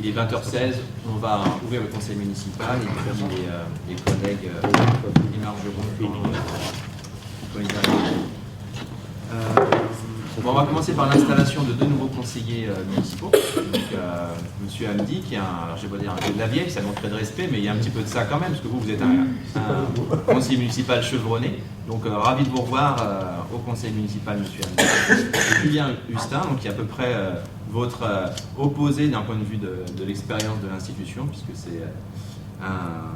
il est 20h16, on va ouvrir le conseil municipal et puis les collègues émergeront quand ils arrivent. Bon, on va commencer par l'installation de 2 nouveaux conseillers municipaux. Donc, Monsieur Hamdi, qui est je vais pas dire un peu de la vieille, ça montrerait de respect, mais il y a un petit peu de ça quand même, parce que vous êtes un conseiller municipal chevronné. Donc, ravi de vous revoir au conseil municipal, Monsieur Hamdi. Et Julien Hustin, donc, qui est à peu près votre opposé d'un point de vue de l'expérience de l'institution, puisque c'est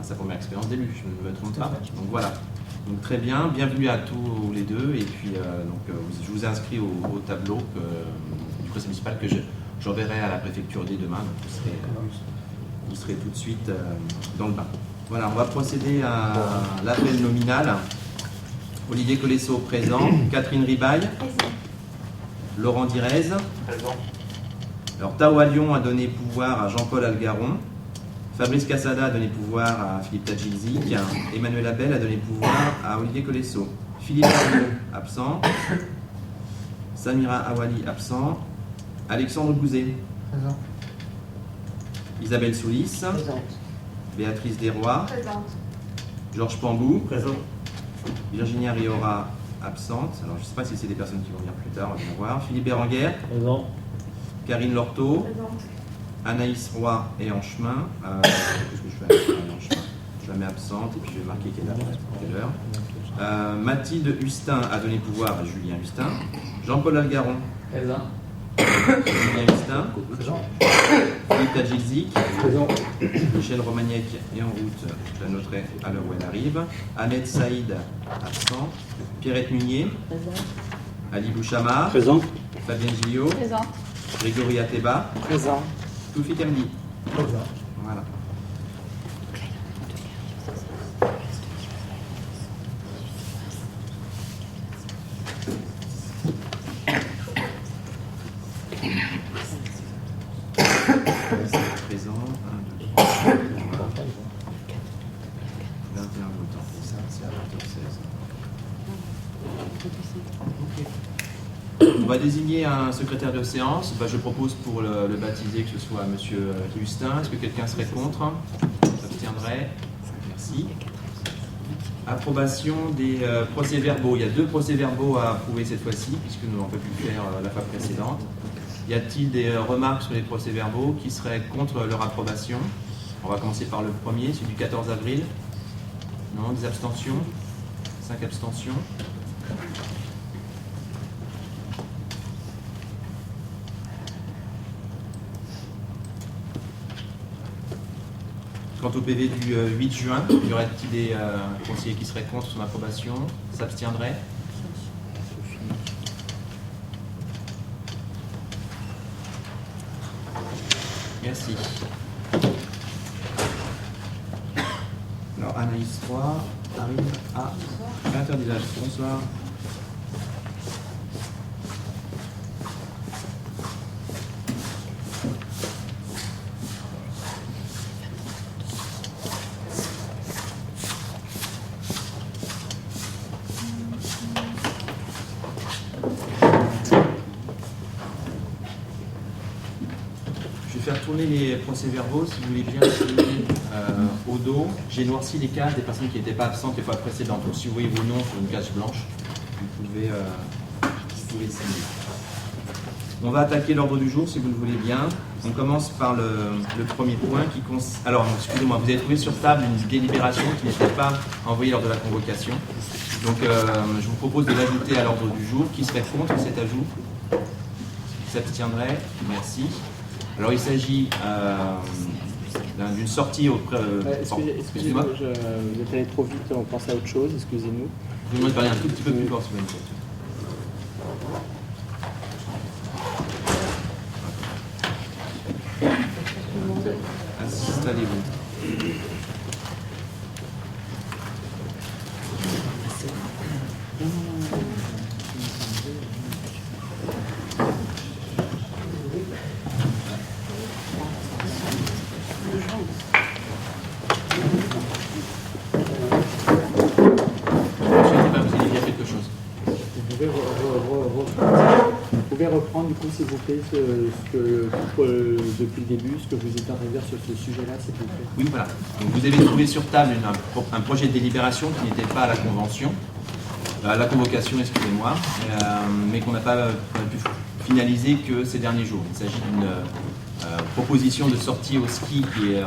sa première expérience d'élu, je ne me trompe pas. Donc voilà. Donc très bien, bienvenue à tous les deux, et puis je vous ai inscrit au tableau du conseil municipal que j'enverrai à la préfecture dès demain, donc vous serez tout de suite dans le bain. Voilà, on va procéder à l'appel nominal. Olivier Colesso présent, Catherine Ribaille, Laurent Direz. Présent. Alors Tao Lyon a donné pouvoir à Jean-Paul Algaron. Fabrice Cassada a donné pouvoir à Philippe Tadjilzik. Emmanuel Abel a donné pouvoir à Olivier Colesso. Philippe Arnaud, absent. Samira Awali, absent. Alexandre Bouzet. Présent. Isabelle Soulis. Présente. Béatrice Desrois. Présente. Georges Pambou. Présent. Virginia Riora, absente. Alors je ne sais pas si c'est des personnes qui vont venir plus tard, on va voir. Philippe Berenguer. Présent. Karine Lorteau. Présente. Anaïs Roy est en chemin. Qu'est-ce que je fais? Elle est en chemin. Je la mets absente et puis je vais marquer qu'elle est là tout à l'heure. Mathilde Hustin a donné pouvoir à Julien Hustin. Jean-Paul Algaron. Présent. Julien Hustin. Présent. Philippe Tadjilzik. Présent. Michel Romagnac est en route. Je la noterai à l'heure où elle arrive. Ahmed Saïd, absent. Pierrette Munier. Présent. Ali Bouchama. Présent. Fabienne Gillot. Présent. Grégory Ateba. Présent. Toufi Kamdi. Présent. Voilà. Présent. 1, 2, 3, 4, 21 votants. Ça, c'est à 20h16. On va désigner un secrétaire de séance. Je propose pour le baptiser que ce soit M. Hustin. Est-ce que quelqu'un serait contre? S'abstiendrait? Merci. Approbation des procès-verbaux. Il y a 2 procès-verbaux à approuver cette fois-ci, puisque nous n'avons pas pu faire la fois précédente. Y a-t-il des remarques sur les procès-verbaux qui seraient contre leur approbation? On va commencer par le premier, celui du 14 avril. Non, des abstentions? 5 abstentions. Quant au PV du 8 juin, y aurait-il des conseillers qui seraient contre son approbation? S'abstiendraient? Merci. Alors Anaïs Roy arrive à 20h du village. Bonsoir. Tourner les procès-verbaux, si vous voulez bien signer au dos. J'ai noirci les cases des personnes qui n'étaient pas absentes les fois précédentes. Donc si vous voyez vos noms sur une case blanche, vous pouvez signer. On va attaquer l'ordre du jour, si vous le voulez bien. On commence par le premier point qui concerne... Alors, excusez-moi, vous avez trouvé sur table une délibération qui n'était pas envoyée lors de la convocation. Donc, je vous propose de l'ajouter à l'ordre du jour. Qui serait contre cet ajout? Qui s'abstiendrait? Merci. Alors il s'agit d'une sortie auprès... Excusez-moi, vous êtes allé trop vite, on pense à autre chose, excusez-nous. Je vous demande de parler un tout petit peu plus fort, s'il vous plaît. Installez-vous. pouvez reprendre, du coup, s'il vous plaît, depuis le début, ce que vous êtes en train de dire sur ce sujet-là, s'il vous plaît. Oui, voilà. Donc, vous avez trouvé sur table un projet de délibération qui n'était pas à la convention, à la convocation, excusez-moi, mais qu'on n'a pas pu finaliser que ces derniers jours. Il s'agit d'une proposition de sortie au ski qui est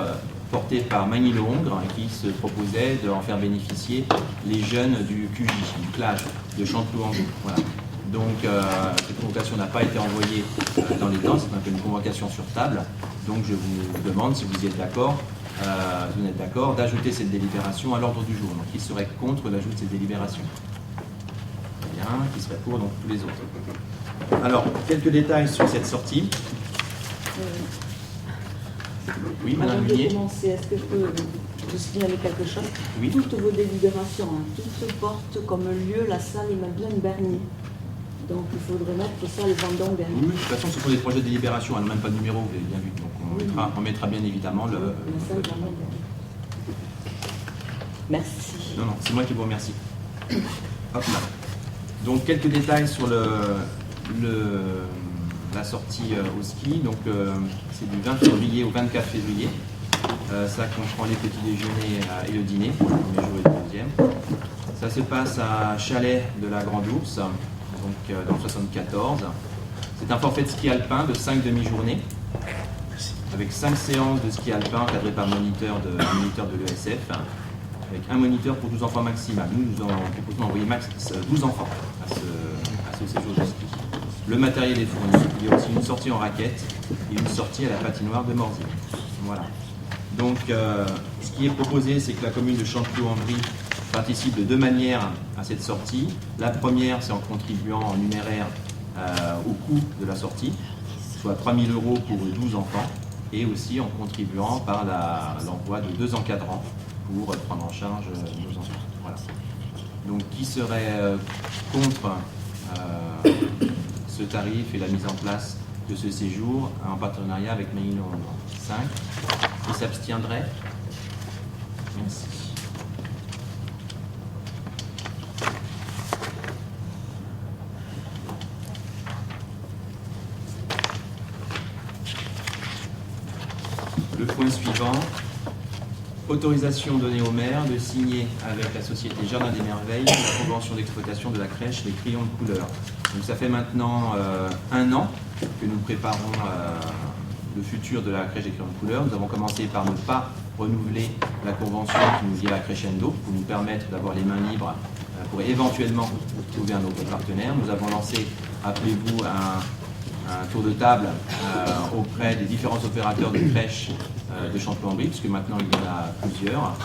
portée par Magny-le-Hongre et qui se proposait d'en faire bénéficier les jeunes du QJ, du plage de Chanteloup-en-Joux. Voilà. Donc, cette convocation n'a pas été envoyée dans les temps, c'est un peu une convocation sur table. Donc, je vous demande si vous y êtes d'accord, si vous êtes d'accord, d'ajouter cette délibération à l'ordre du jour. Donc, qui serait contre l'ajout de cette délibération? Bien, qui serait pour, donc tous les autres. Alors, quelques détails sur cette sortie. Oui, Madame Avant Munier. de commencer, est-ce que je peux vous signaler quelque chose? Oui. Toutes vos délibérations, toutes portent comme lieu la salle Madeleine Bernier. Donc il faudrait mettre salle Vendôme Bernier. Oui, de toute façon, ce sont des projets de délibération, elles n'ont même pas de numéro, vous avez bien vu. Donc on mettra bien évidemment le... La salle Vendôme Bernier. Merci. Non, non, c'est moi qui vous remercie. Hop là. Donc quelques détails sur la sortie au ski. Donc c'est du 20 février au 24 février. Ça comprend les petits déjeuners et le dîner, pour le premier jour et le deuxième. Ça se passe à Chalet de la Grande Ourse, donc dans le 74. C'est un forfait de ski alpin de 5 demi-journées, avec 5 séances de ski alpin encadrées par un moniteur de l'ESF, avec un moniteur pour 12 enfants maximal. Nous proposons d'envoyer max 12 enfants à ce séjour de ski. Le matériel est fourni. Il y a aussi une sortie en raquette et une sortie à la patinoire de Morzine. Voilà. Donc, ce qui est proposé, c'est que la commune de Chanteloup-en-Brie participe de deux manières à cette sortie. La première, c'est en contribuant en numéraire au coût de la sortie, soit 3 000 € pour 12 enfants, et aussi en contribuant par l'envoi de 2 encadrants pour prendre en charge nos enfants. Voilà. Donc, qui serait contre ce tarif et la mise en place de ce séjour en partenariat avec Magny-le-Hongre? 5. Qui s'abstiendrait? Merci. Le point suivant. Autorisation donnée au maire de signer avec la société Jardin des Merveilles la convention d'exploitation de la crèche Les Crayons de couleur. Donc ça fait maintenant 1 an que nous préparons le futur de la crèche des Crayons de couleur. Nous avons commencé par ne pas renouveler la convention qui nous lie à la Crescendo pour nous permettre d'avoir les mains libres pour éventuellement trouver un autre partenaire. Nous avons lancé, rappelez-vous, un tour de table auprès des différents opérateurs de crèches de Chanteloup-en-Brie, puisque maintenant il y en a plusieurs.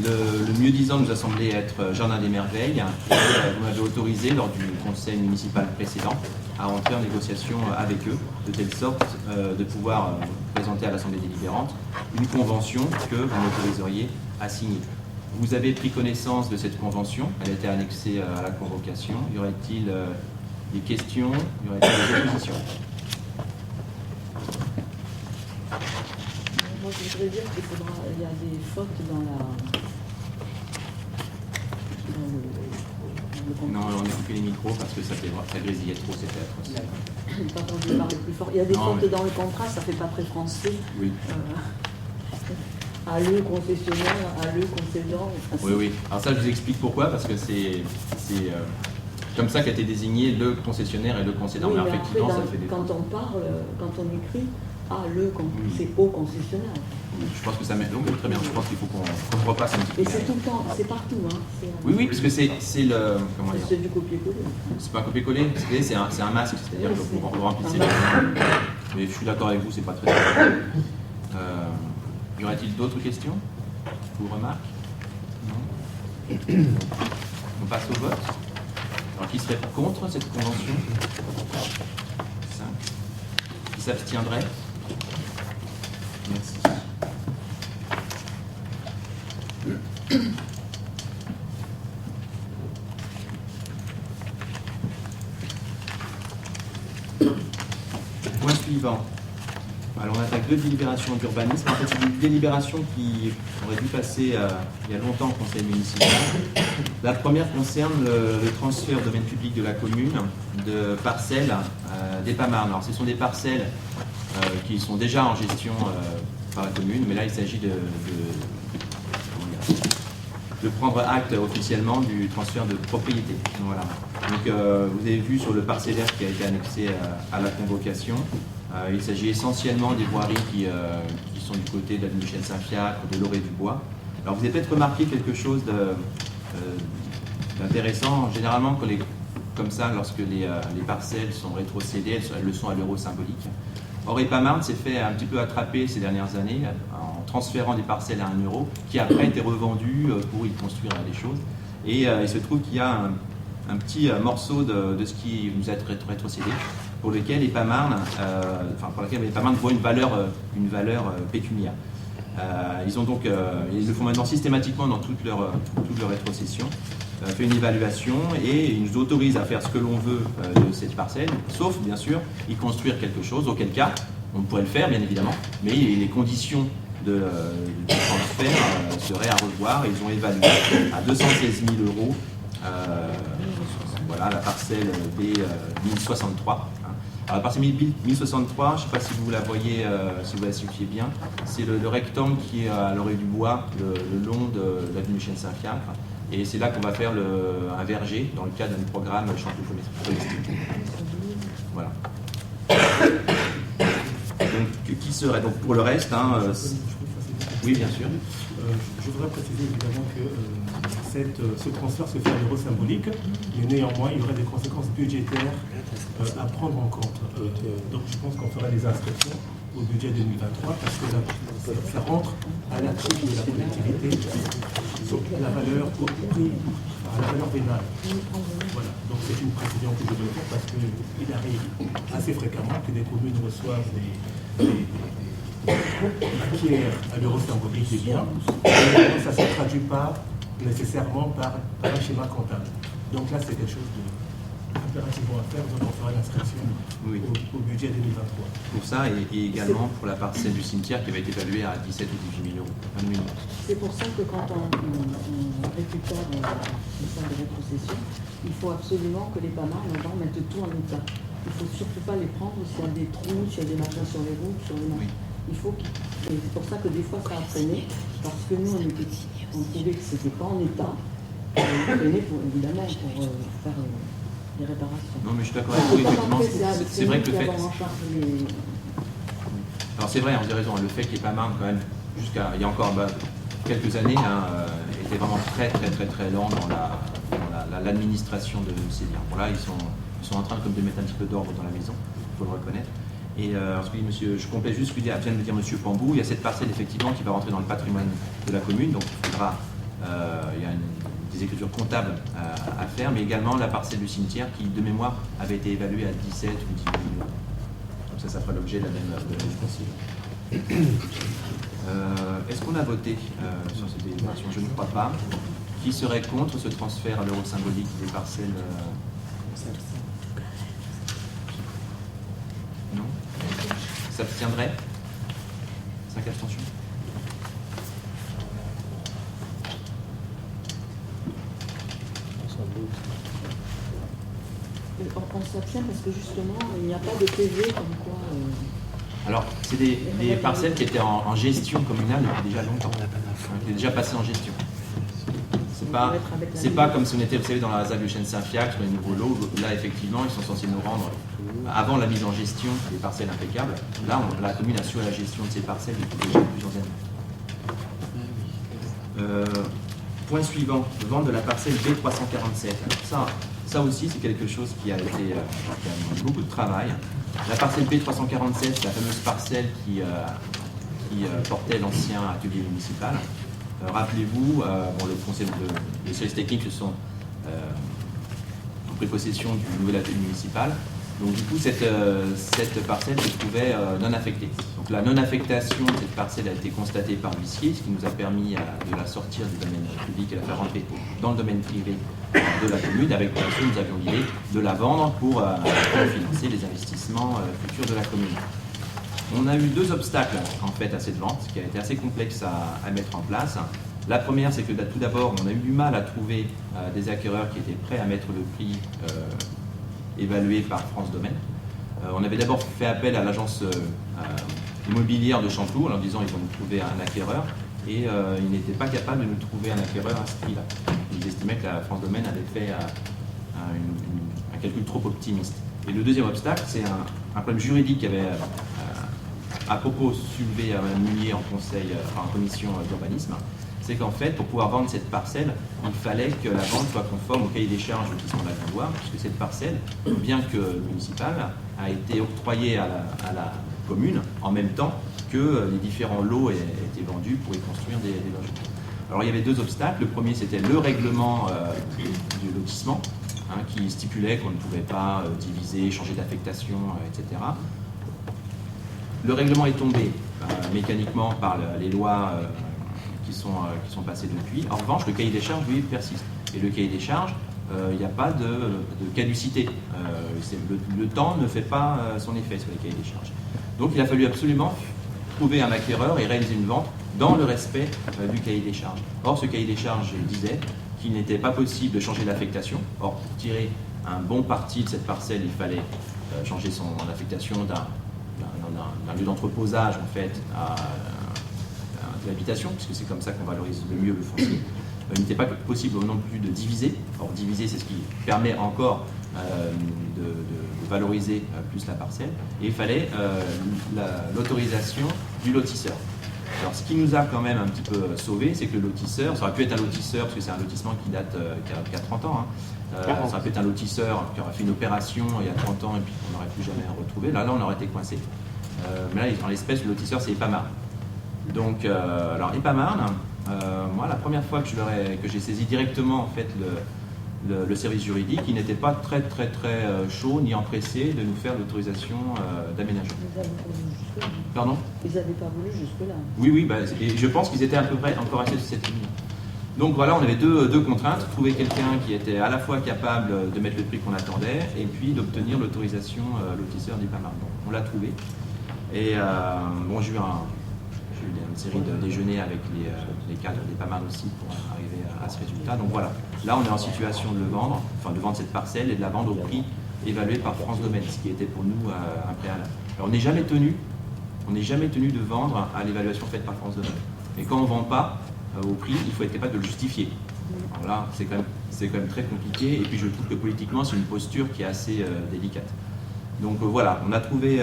Le mieux-disant nous a semblé être Jardin des Merveilles, et vous m'avez autorisé lors du conseil municipal précédent à entrer en négociation avec eux, de telle sorte de pouvoir présenter à l'Assemblée délibérante une convention que vous m'autoriseriez à signer. Vous avez pris connaissance de cette convention, elle a été annexée à la convocation. Y aurait-il des questions? Y aurait-il des oppositions? Moi, je voudrais dire qu'il y a des fautes dans le contrat. Non, on a coupé les micros parce que ça grésillait trop, c'était atroce. Pardon, je vais parler plus fort. Il y a des fautes dans le contrat, ça fait pas très français. Oui. À le concessionnaire, à le concédant. Oui, oui. Alors ça, je vous explique pourquoi, parce que c'est comme ça qu'a été désigné le concessionnaire et le concédant. Oui, mais mais effectivement, après, ça fait des quand on parle, quand on écrit, c'est au concessionnaire. Je pense que ça met. Donc, très bien, je pense qu'il faut qu'on repasse un petit peu. Et c'est tout le temps, c'est partout. Hein. Oui, oui, parce que c'est le. Comment dire? C'est du copier-coller. C'est pas un copier-coller, c'est un masque, c'est-à-dire que vous remplissez. Mais je suis d'accord avec vous, c'est pas très. Y aurait-il d'autres questions ou remarques? Non. On passe au vote. Alors, qui serait contre cette convention? 5. Qui s'abstiendrait? Merci. Point suivant. Alors on attaque deux délibérations d'urbanisme. En fait, c'est des délibérations qui auraient dû passer il y a longtemps au conseil municipal. La première concerne le transfert au domaine public de la commune de parcelles d'Epamarne. Alors ce sont des parcelles qui sont déjà en gestion par la commune, mais là il s'agit de prendre acte officiellement du transfert de propriété. Voilà. Donc vous avez vu sur le parcellaire qui a été annexé à la convocation, il s'agit essentiellement des voiries qui sont du côté de l'avenue Michel Saint-Fiacre, de Loré-du-Bois. Alors vous avez peut-être remarqué quelque chose d'intéressant. Généralement, comme ça, lorsque les parcelles sont rétrocédées, elles le sont à l'euro symbolique. Or, Epamarne s'est fait un petit peu attraper ces dernières années en transférant des parcelles à 1 euro, qui après étaient revendues pour y construire des choses. Et il se trouve qu'il y a un petit morceau de ce qui nous a été rétrocédé, pour lequel Epamarne voit une valeur pécuniaire. Ils le font maintenant systématiquement dans toute leur rétrocession, fait une évaluation et ils nous autorisent à faire ce que l'on veut de cette parcelle, sauf bien sûr y construire quelque chose, auquel cas on pourrait le faire bien évidemment, mais les conditions de transfert seraient à revoir. Ils ont évalué à 216 000 euros voilà, la parcelle B 1063. Alors la parcelle 1063, je ne sais pas si vous la voyez, si vous la situez bien, c'est le rectangle qui est à Loré-du-Bois, le long de l'avenue Michel Saint-Fiacre. Et c'est là qu'on va faire un verger dans le cadre d'un programme chantier touristique. Voilà. Donc, qui serait donc pour le reste oui, bien sûr. Je voudrais préciser évidemment que ce transfert se fait à l'euro symbolique, mais néanmoins il y aurait des conséquences budgétaires à prendre en compte. Donc je pense qu'on fera des inscriptions au budget 2023 parce que ça rentre à la couche de la collectivité, la valeur au prix, à la valeur vénale. Voilà, donc c'est une précision que je veux faire parce qu'il arrive assez fréquemment que des communes reçoivent acquièrent à l'euro symbolique des biens, et ça ne se traduit pas nécessairement par un schéma comptable. Donc là, c'est quelque chose impérativement à faire, donc on fera l'inscription au budget 2023. Pour ça, et également pour la parcelle du cimetière qui avait été évaluée à 17 ou 18 000 euros. C'est pour ça que quand on récupère les salles de rétrocession, il faut absolument que les Epamarne mettent tout en état. Il ne faut surtout pas les prendre s'il y a des trous, s'il y a des machins sur les routes, sur les machins. Il faut et c'est pour ça que des fois ça a traîné, parce que nous on trouvait que c'était pas en état. On traînait évidemment pour faire les réparations. Non mais je suis d'accord avec vous, effectivement. C'est vrai que le fait. Alors c'est vrai, vous avez raison, le fait qu'il n'y ait pas marne quand même, jusqu'à il y a encore quelques années, était vraiment très lent dans l'administration de ces biens. Bon, là, ils sont en train de mettre un petit peu d'ordre dans la maison, il faut le reconnaître. Et ensuite, je complète juste ce que vient de me dire M. Pambou. Il y a cette parcelle effectivement qui va rentrer dans le patrimoine de la commune, donc il faudra, il y a des écritures comptables à faire, mais également la parcelle du cimetière qui, de mémoire, avait été évaluée à 17 ou 18 000 euros. Donc ça fera l'objet de la même conseil. Est-ce qu'on a voté sur cette délibération? Je ne crois pas. Qui serait contre ce transfert à l'euro symbolique des parcelles Non. S'abstiendrait? 5 abstentions. On s'abstient parce que justement, il n'y a pas de PV comme quoi... Alors, c'est des parcelles qui étaient en gestion communale depuis déjà longtemps, qui étaient déjà passées en gestion. C'est pas comme si on était, vous savez, dans la ZAC du chêne Saint-Fiacre, sur les nouveaux lots. Là, effectivement, ils sont censés nous rendre, avant la mise en gestion des parcelles impeccables. Là, la commune assure la gestion de ces parcelles depuis déjà plusieurs années. Point suivant, vente de la parcelle B347. Alors ça aussi, c'est quelque chose qui a été beaucoup de travail. La parcelle B347, c'est la fameuse parcelle qui portait l'ancien atelier municipal. Rappelez-vous, le conseil les services techniques se sont en prépossession du nouvel atelier municipal. Donc du coup, cette parcelle se trouvait non affectée. Donc la non-affectation de cette parcelle a été constatée par l'huissier, ce qui nous a permis de la sortir du domaine public et de la faire rentrer dans le domaine privé de la commune, avec bien sûr, nous avions l'idée de la vendre pour financer les investissements futurs de la commune. On a eu 2 obstacles en fait à cette vente, qui a été assez complexe à mettre en place. La première, c'est que tout d'abord, on a eu du mal à trouver des acquéreurs qui étaient prêts à mettre le prix évalué par France Domaine. On avait d'abord fait appel à l'agence immobilière de Chanteloup en leur disant qu'ils vont nous trouver un acquéreur, et ils n'étaient pas capables de nous trouver un acquéreur à ce prix-là. Ils estimaient que la France Domaine avait fait un calcul trop optimiste. Et le deuxième obstacle, c'est un problème juridique qui avait à propos soulevé à Mme Mullier en commission d'urbanisme. C'est qu'en fait, pour pouvoir vendre cette parcelle, il fallait que la vente soit conforme au cahier des charges de lotissement de la Grandoire, puisque cette parcelle, bien que municipale, a été octroyée à la commune en même temps que les différents lots étaient vendus pour y construire des logements. Alors il y avait 2 obstacles. Le premier, c'était le règlement du lotissement, qui stipulait qu'on ne pouvait pas diviser, changer d'affectation, etc. Le règlement est tombé mécaniquement par les lois qui sont passées depuis. En revanche, le cahier des charges, lui, persiste. Et le cahier des charges, il n'y a pas de caducité. Le temps ne fait pas son effet sur les cahiers des charges. Donc il a fallu absolument trouver un acquéreur et réaliser une vente dans le respect du cahier des charges. Or, ce cahier des charges disait qu'il n'était pas possible de changer d'affectation. Or, pour tirer un bon parti de cette parcelle, il fallait changer son affectation d'un lieu d'entreposage en fait à de l'habitation, puisque c'est comme ça qu'on valorise le mieux le foncier. Il n'était pas possible non plus de diviser. Or, diviser, c'est ce qui permet encore de valoriser plus la parcelle. Et il fallait l'autorisation du lotisseur. Alors, ce qui nous a quand même un petit peu sauvé, c'est que le lotisseur, ça aurait pu être un lotisseur, parce que c'est un lotissement qui date qui a 30 ans, ça aurait pu être un lotisseur qui aurait fait une opération il y a 30 ans et puis qu'on n'aurait plus jamais retrouvé. Là, on aurait été coincé. Mais là, en l'espèce, le lotisseur, c'est Epamarne. Donc, alors Epamarne, moi, la première fois que j'ai saisi directement en fait le service juridique, il n'était pas très chaud ni empressé de nous faire l'autorisation d'aménagement. Ils n'avaient pas voulu jusque-là. Pardon ? Ils n'avaient pas voulu jusque-là. Oui, et je pense qu'ils étaient à peu près encore assez sur cette ligne. Donc voilà, on avait deux contraintes, trouver quelqu'un qui était à la fois capable de mettre le prix qu'on attendait et puis d'obtenir l'autorisation lotisseur d'Epamarne. On l'a trouvé. Et bon, j'ai eu une série de déjeuners avec les cadres d'Epamarne aussi pour arriver à ce résultat. Donc voilà, là on est en situation de le vendre, enfin de vendre cette parcelle et de la vendre au prix évalué par France Domaine, ce qui était pour nous un préalable. Alors on n'est jamais tenu de vendre à l'évaluation faite par France Domaine. Mais quand on ne vend pas au prix, il faut être capable de le justifier. Alors là, c'est quand même très compliqué, et puis je trouve que politiquement c'est une posture qui est assez délicate. Donc voilà, on a trouvé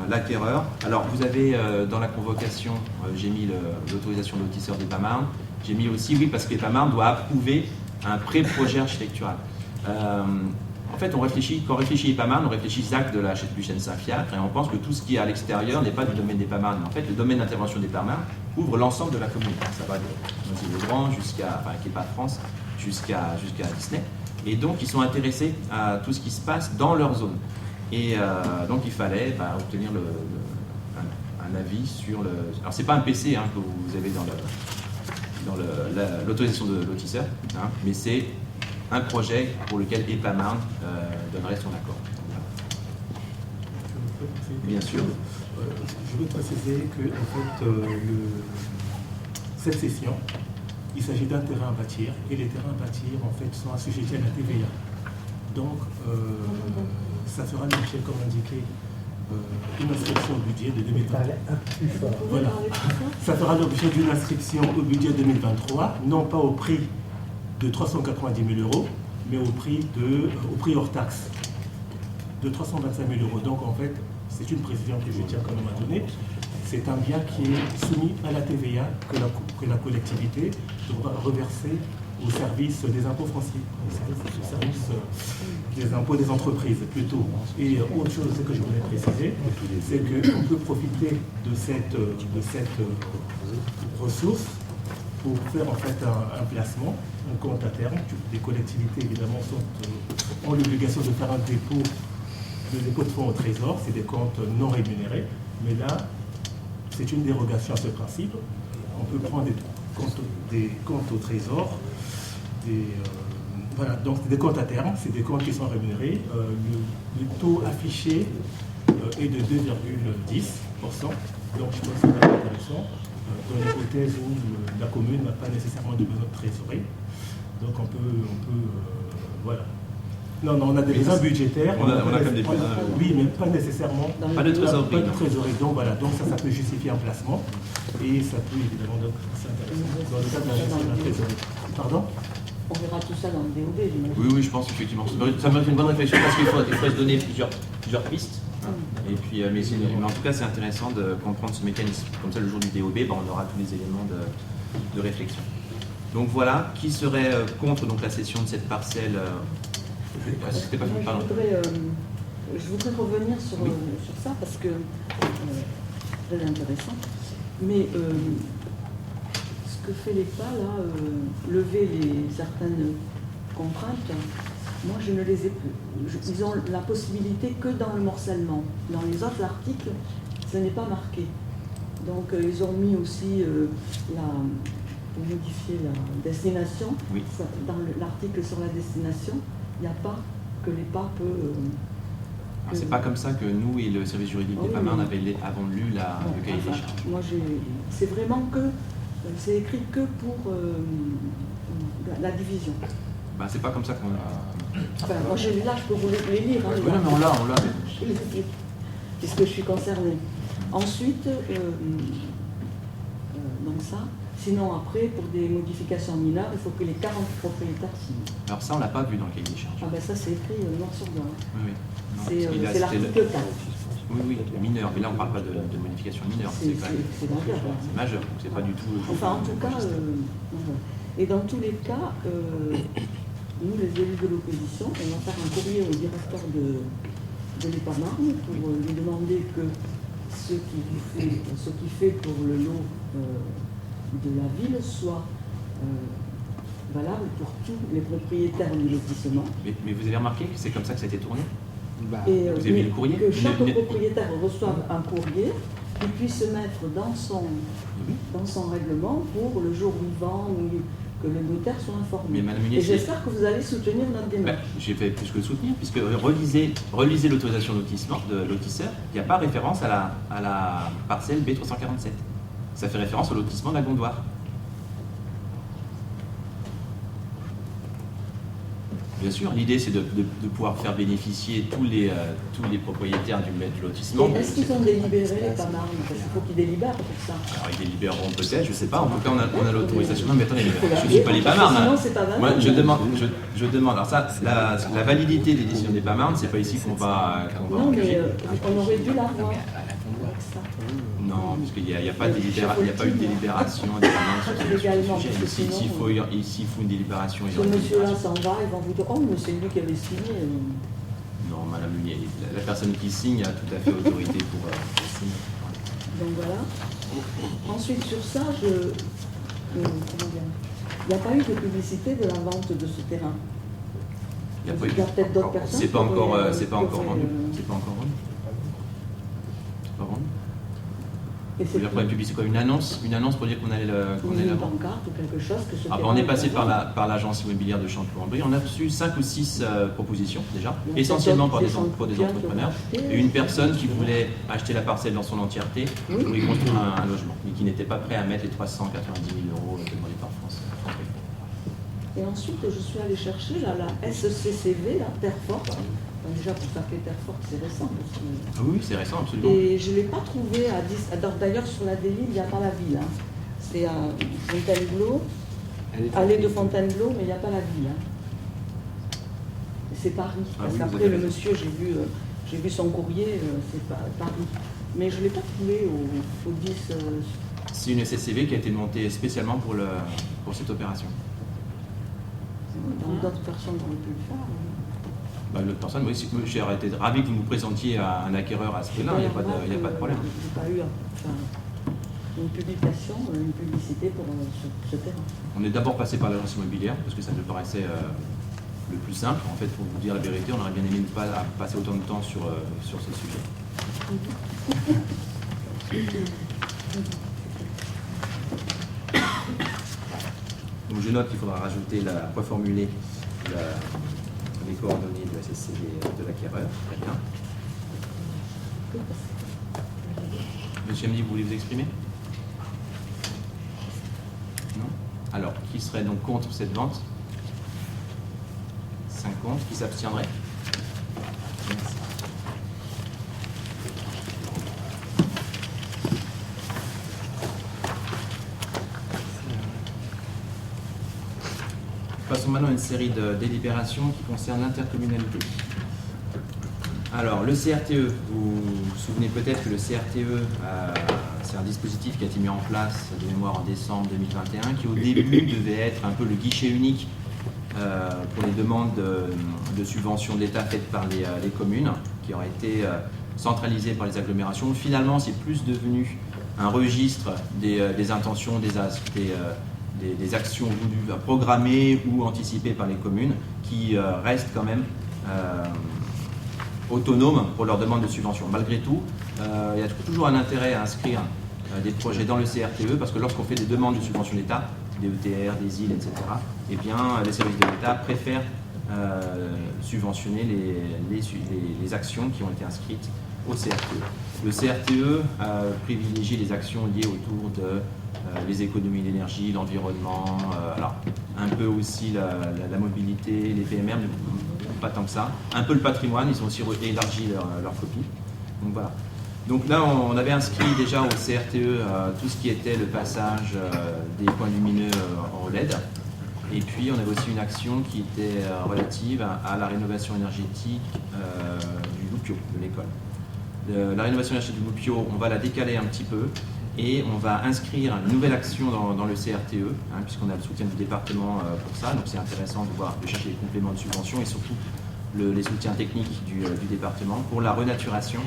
l'acquéreur. Alors vous avez dans la convocation, j'ai mis l'autorisation de lotisseur d'Epamarne. J'ai mis aussi, oui, parce qu'Epamarne doit approuver un pré-projet architectural. En fait, quand on réfléchit Epamarne, on réfléchit ZAC de la chaîne Saint-Fiacre, et on pense que tout ce qui est à l'extérieur n'est pas du domaine d'Epamarne. En fait, le domaine d'intervention d'Epamarne couvre l'ensemble de la commune. Ça va de Noisy-le-Grand jusqu'à, enfin, qui n'est pas France, jusqu'à Disney. Et donc, ils sont intéressés à tout ce qui se passe dans leur zone. Et donc il fallait obtenir un avis sur le... Alors c'est pas un PC que vous avez dans l'autorisation de lotisseur, mais c'est un projet pour lequel Epamarne donnerait son accord. Bien sûr. Je veux préciser que en fait, cette session, il s'agit d'un terrain à bâtir, et les terrains à bâtir en fait sont assujettis à la TVA. Donc, ça fera l'objet, comme indiqué, une inscription au budget de 2023. Voilà. Ça fera l'objet d'une inscription au budget 2023, non pas au prix de 390 000 €, mais au prix hors taxe de 325 000 €. Donc, en fait, c'est une précision que je tiens quand même à donner. C'est un bien qui est soumis à la TVA que la collectivité devra reverser au service des impôts fonciers, au service des impôts des entreprises plutôt. Et autre chose que je voulais préciser, c'est qu'on peut profiter de cette ressource pour faire en fait un placement, un compte à terme. Les collectivités évidemment ont l'obligation de faire un dépôt de fonds au trésor, c'est des comptes non rémunérés, mais là c'est une dérogation à ce principe. On peut prendre des comptes au trésor, voilà, donc des comptes à terme, c'est des comptes qui sont rémunérés. Le taux affiché est de 2,10%. Donc je pense que c'est intéressant. Dans l'hypothèse où la commune n'a pas nécessairement de besoin de trésorerie. Donc on peut voilà. Non, on a des besoins budgétaires. On a quand même des besoins. Oui, mais pas nécessairement. Pas de trésorerie. Pas de trésorerie. Donc voilà, donc ça peut justifier un placement. Et ça peut évidemment donc c'est intéressant. Dans le cas de la gestion de la trésorerie. Pardon? On verra tout ça dans le DOB, j'imagine. Oui, je pense effectivement. Ça mérite une bonne réflexion parce qu'il faudrait se donner plusieurs pistes. Et puis, mais en tout cas, c'est intéressant de comprendre ce mécanisme. Comme ça, le jour du DOB, on aura tous les éléments de réflexion. Donc voilà, qui serait contre donc, la cession de cette parcelle c'était pas Moi, je voudrais revenir sur ça parce que c'est très intéressant. Mais ce que fait l'État, là, lever certaines contraintes, moi je ne les ai plus. Ils ont la possibilité que dans le morcellement. Dans les autres articles, ce n'est pas marqué. Donc ils ont mis aussi pour modifier la destination. Oui. Dans l'article sur la destination, il n'y a pas que l'État peut... c'est pas comme ça que nous et le service juridique des PAMA avons lu le cahier des charges. Moi, c'est vraiment que... C'est écrit que pour la division. C'est pas comme ça qu'on a... Enfin, moi, j'ai lu là, je peux vous les lire. Hein, oui, non, mais on l'a. Je les ai, puisque je suis concernée. Ensuite, donc ça... Sinon, après, pour des modifications mineures, il faut que les 40 propriétaires signent. Alors ça, on l'a pas vu dans le cahier des charges. Ah ben ça, c'est écrit noir sur blanc. Oui. Non, C'est l'article 4. Oui, mineur. Mais là, on parle pas de modification mineure. C'est majeur. C'est majeur, donc c'est pas du tout... Enfin, en tout cas, et dans tous les cas, nous, les élus de l'opposition, on va faire un courrier au directeur de l'EPAMARM pour lui demander que ce qui fait pour le lot de la ville soit valable pour tous les propriétaires du lotissement. Mais vous avez remarqué que c'est comme ça que ça a été tourné? Et vous avez vu le courrier? Que chaque propriétaire reçoive un courrier qui puisse se mettre dans son règlement pour le jour vivant où que le notaire soit informé. Et j'espère que vous allez soutenir notre démarche. J'ai fait plus que soutenir, puisque relisez l'autorisation de lotisseur, il n'y a pas référence à la parcelle B347. Ça fait référence au lotissement de la Gondoire. Bien sûr, l'idée c'est de pouvoir faire bénéficier tous les propriétaires du lotissement. Est-ce qu'ils ont délibéré les PAMARM? Parce qu'il faut qu'ils délibèrent pour ça. Alors ils délibéreront peut-être, je ne sais pas. En tout cas, on a l'autorisation. Non, mais attendez, je ne suis pas les PAMARM. Sinon, c'est pas valable. Moi, je demande. Alors ça, la validité des décisions des PAMARM, c'est pas ici qu'on va. Non, mais on aurait dû l'avoir. Non, parce qu'il n'y a pas eu de délibération des PAMARM sur ce sujet. S'il faut une délibération, ce monsieur-là s'en va, ils vont vous dire, oh, mais c'est lui qui avait signé. Non, Madame Munier, la personne qui signe a tout à fait autorité pour signer. Donc voilà. Ensuite, sur ça, il n'y a pas eu de publicité de la vente de ce terrain. Il y a peut-être d'autres personnes. C'est pas encore vendu. C'est pas encore vendu. C'est pas vendu. Vous voulez publier quoi, une annonce pour dire qu'on allait une pancarte ou quelque chose que ce on est passé par l'agence immobilière de Chanteloup-en-Brie. On a reçu 5 ou 6 propositions déjà, essentiellement pour des entrepreneurs. Et une personne qui voulait acheter la parcelle dans son entièreté pour y construire un logement, mais qui n'était pas prêt à mettre les 390 000 € demandés par France. Et ensuite, je suis allée chercher la SCCV, la Terre Forte. Déjà, pour s'appeler Terre Forte, c'est récent. Ah oui, c'est récent, absolument. Et je ne l'ai pas trouvé à 10. D'ailleurs, sur la Délie, il n'y a pas la ville. Hein. C'est à Fontainebleau, allée de Fontainebleau, mais il n'y a pas la ville. Hein. C'est Paris. Parce qu'après, le monsieur, j'ai vu son courrier, c'est Paris. Mais je ne l'ai pas trouvé au 10. C'est une SCCV qui a été montée spécialement pour cette opération. Donc d'autres personnes auraient pu le faire. L'autre personne, oui, j'aurais été ravi que vous nous présentiez un acquéreur à ce prix-là, il n'y a pas de problème. Je n'ai pas eu une publication, une publicité pour ce terrain. On est d'abord passé par l'agence immobilière, parce que ça nous paraissait le plus simple. En fait, pour vous dire la vérité, on aurait bien aimé ne pas passer autant de temps sur ce sujet. Donc je note qu'il faudra reformuler les coordonnées de la SCCV de l'acquéreur. Très bien. Monsieur Amdi, vous voulez vous exprimer? Non? Alors, qui serait donc contre cette vente? 5 contre. Qui s'abstiendrait? Merci. Passons maintenant à une série de délibérations qui concernent l'intercommunalité. Alors, le CRTE, vous vous souvenez peut-être que le CRTE, c'est un dispositif qui a été mis en place de mémoire en décembre 2021, qui au début devait être un peu le guichet unique pour les demandes de subventions d'État faites par les communes, qui auraient été centralisées par les agglomérations. Finalement, c'est plus devenu un registre des intentions, des actions voulues programmées ou anticipées par les communes, qui restent quand même autonomes pour leur demande de subvention. Malgré tout, il y a toujours un intérêt à inscrire des projets dans le CRTE, parce que lorsqu'on fait des demandes de subvention d'État, des ETR, des îles, etc., eh bien, les services de l'État préfèrent subventionner les actions qui ont été inscrites au CRTE. Le CRTE privilégie les actions liées autour de les économies d'énergie, l'environnement, alors un peu aussi la mobilité, les PMR, mais pas tant que ça. Un peu le patrimoine, ils ont aussi élargi leur copie. Donc voilà. Donc là, on avait inscrit déjà au CRTE tout ce qui était le passage des points lumineux en LED. Et puis, on avait aussi une action qui était relative à la rénovation énergétique du Loupio, de l'école. La rénovation énergétique du Loupio, on va la décaler un petit peu et on va inscrire une nouvelle action dans le CRTE, puisqu'on a le soutien du département pour ça. Donc, c'est intéressant de chercher des compléments de subvention et surtout les soutiens techniques du département pour la renaturation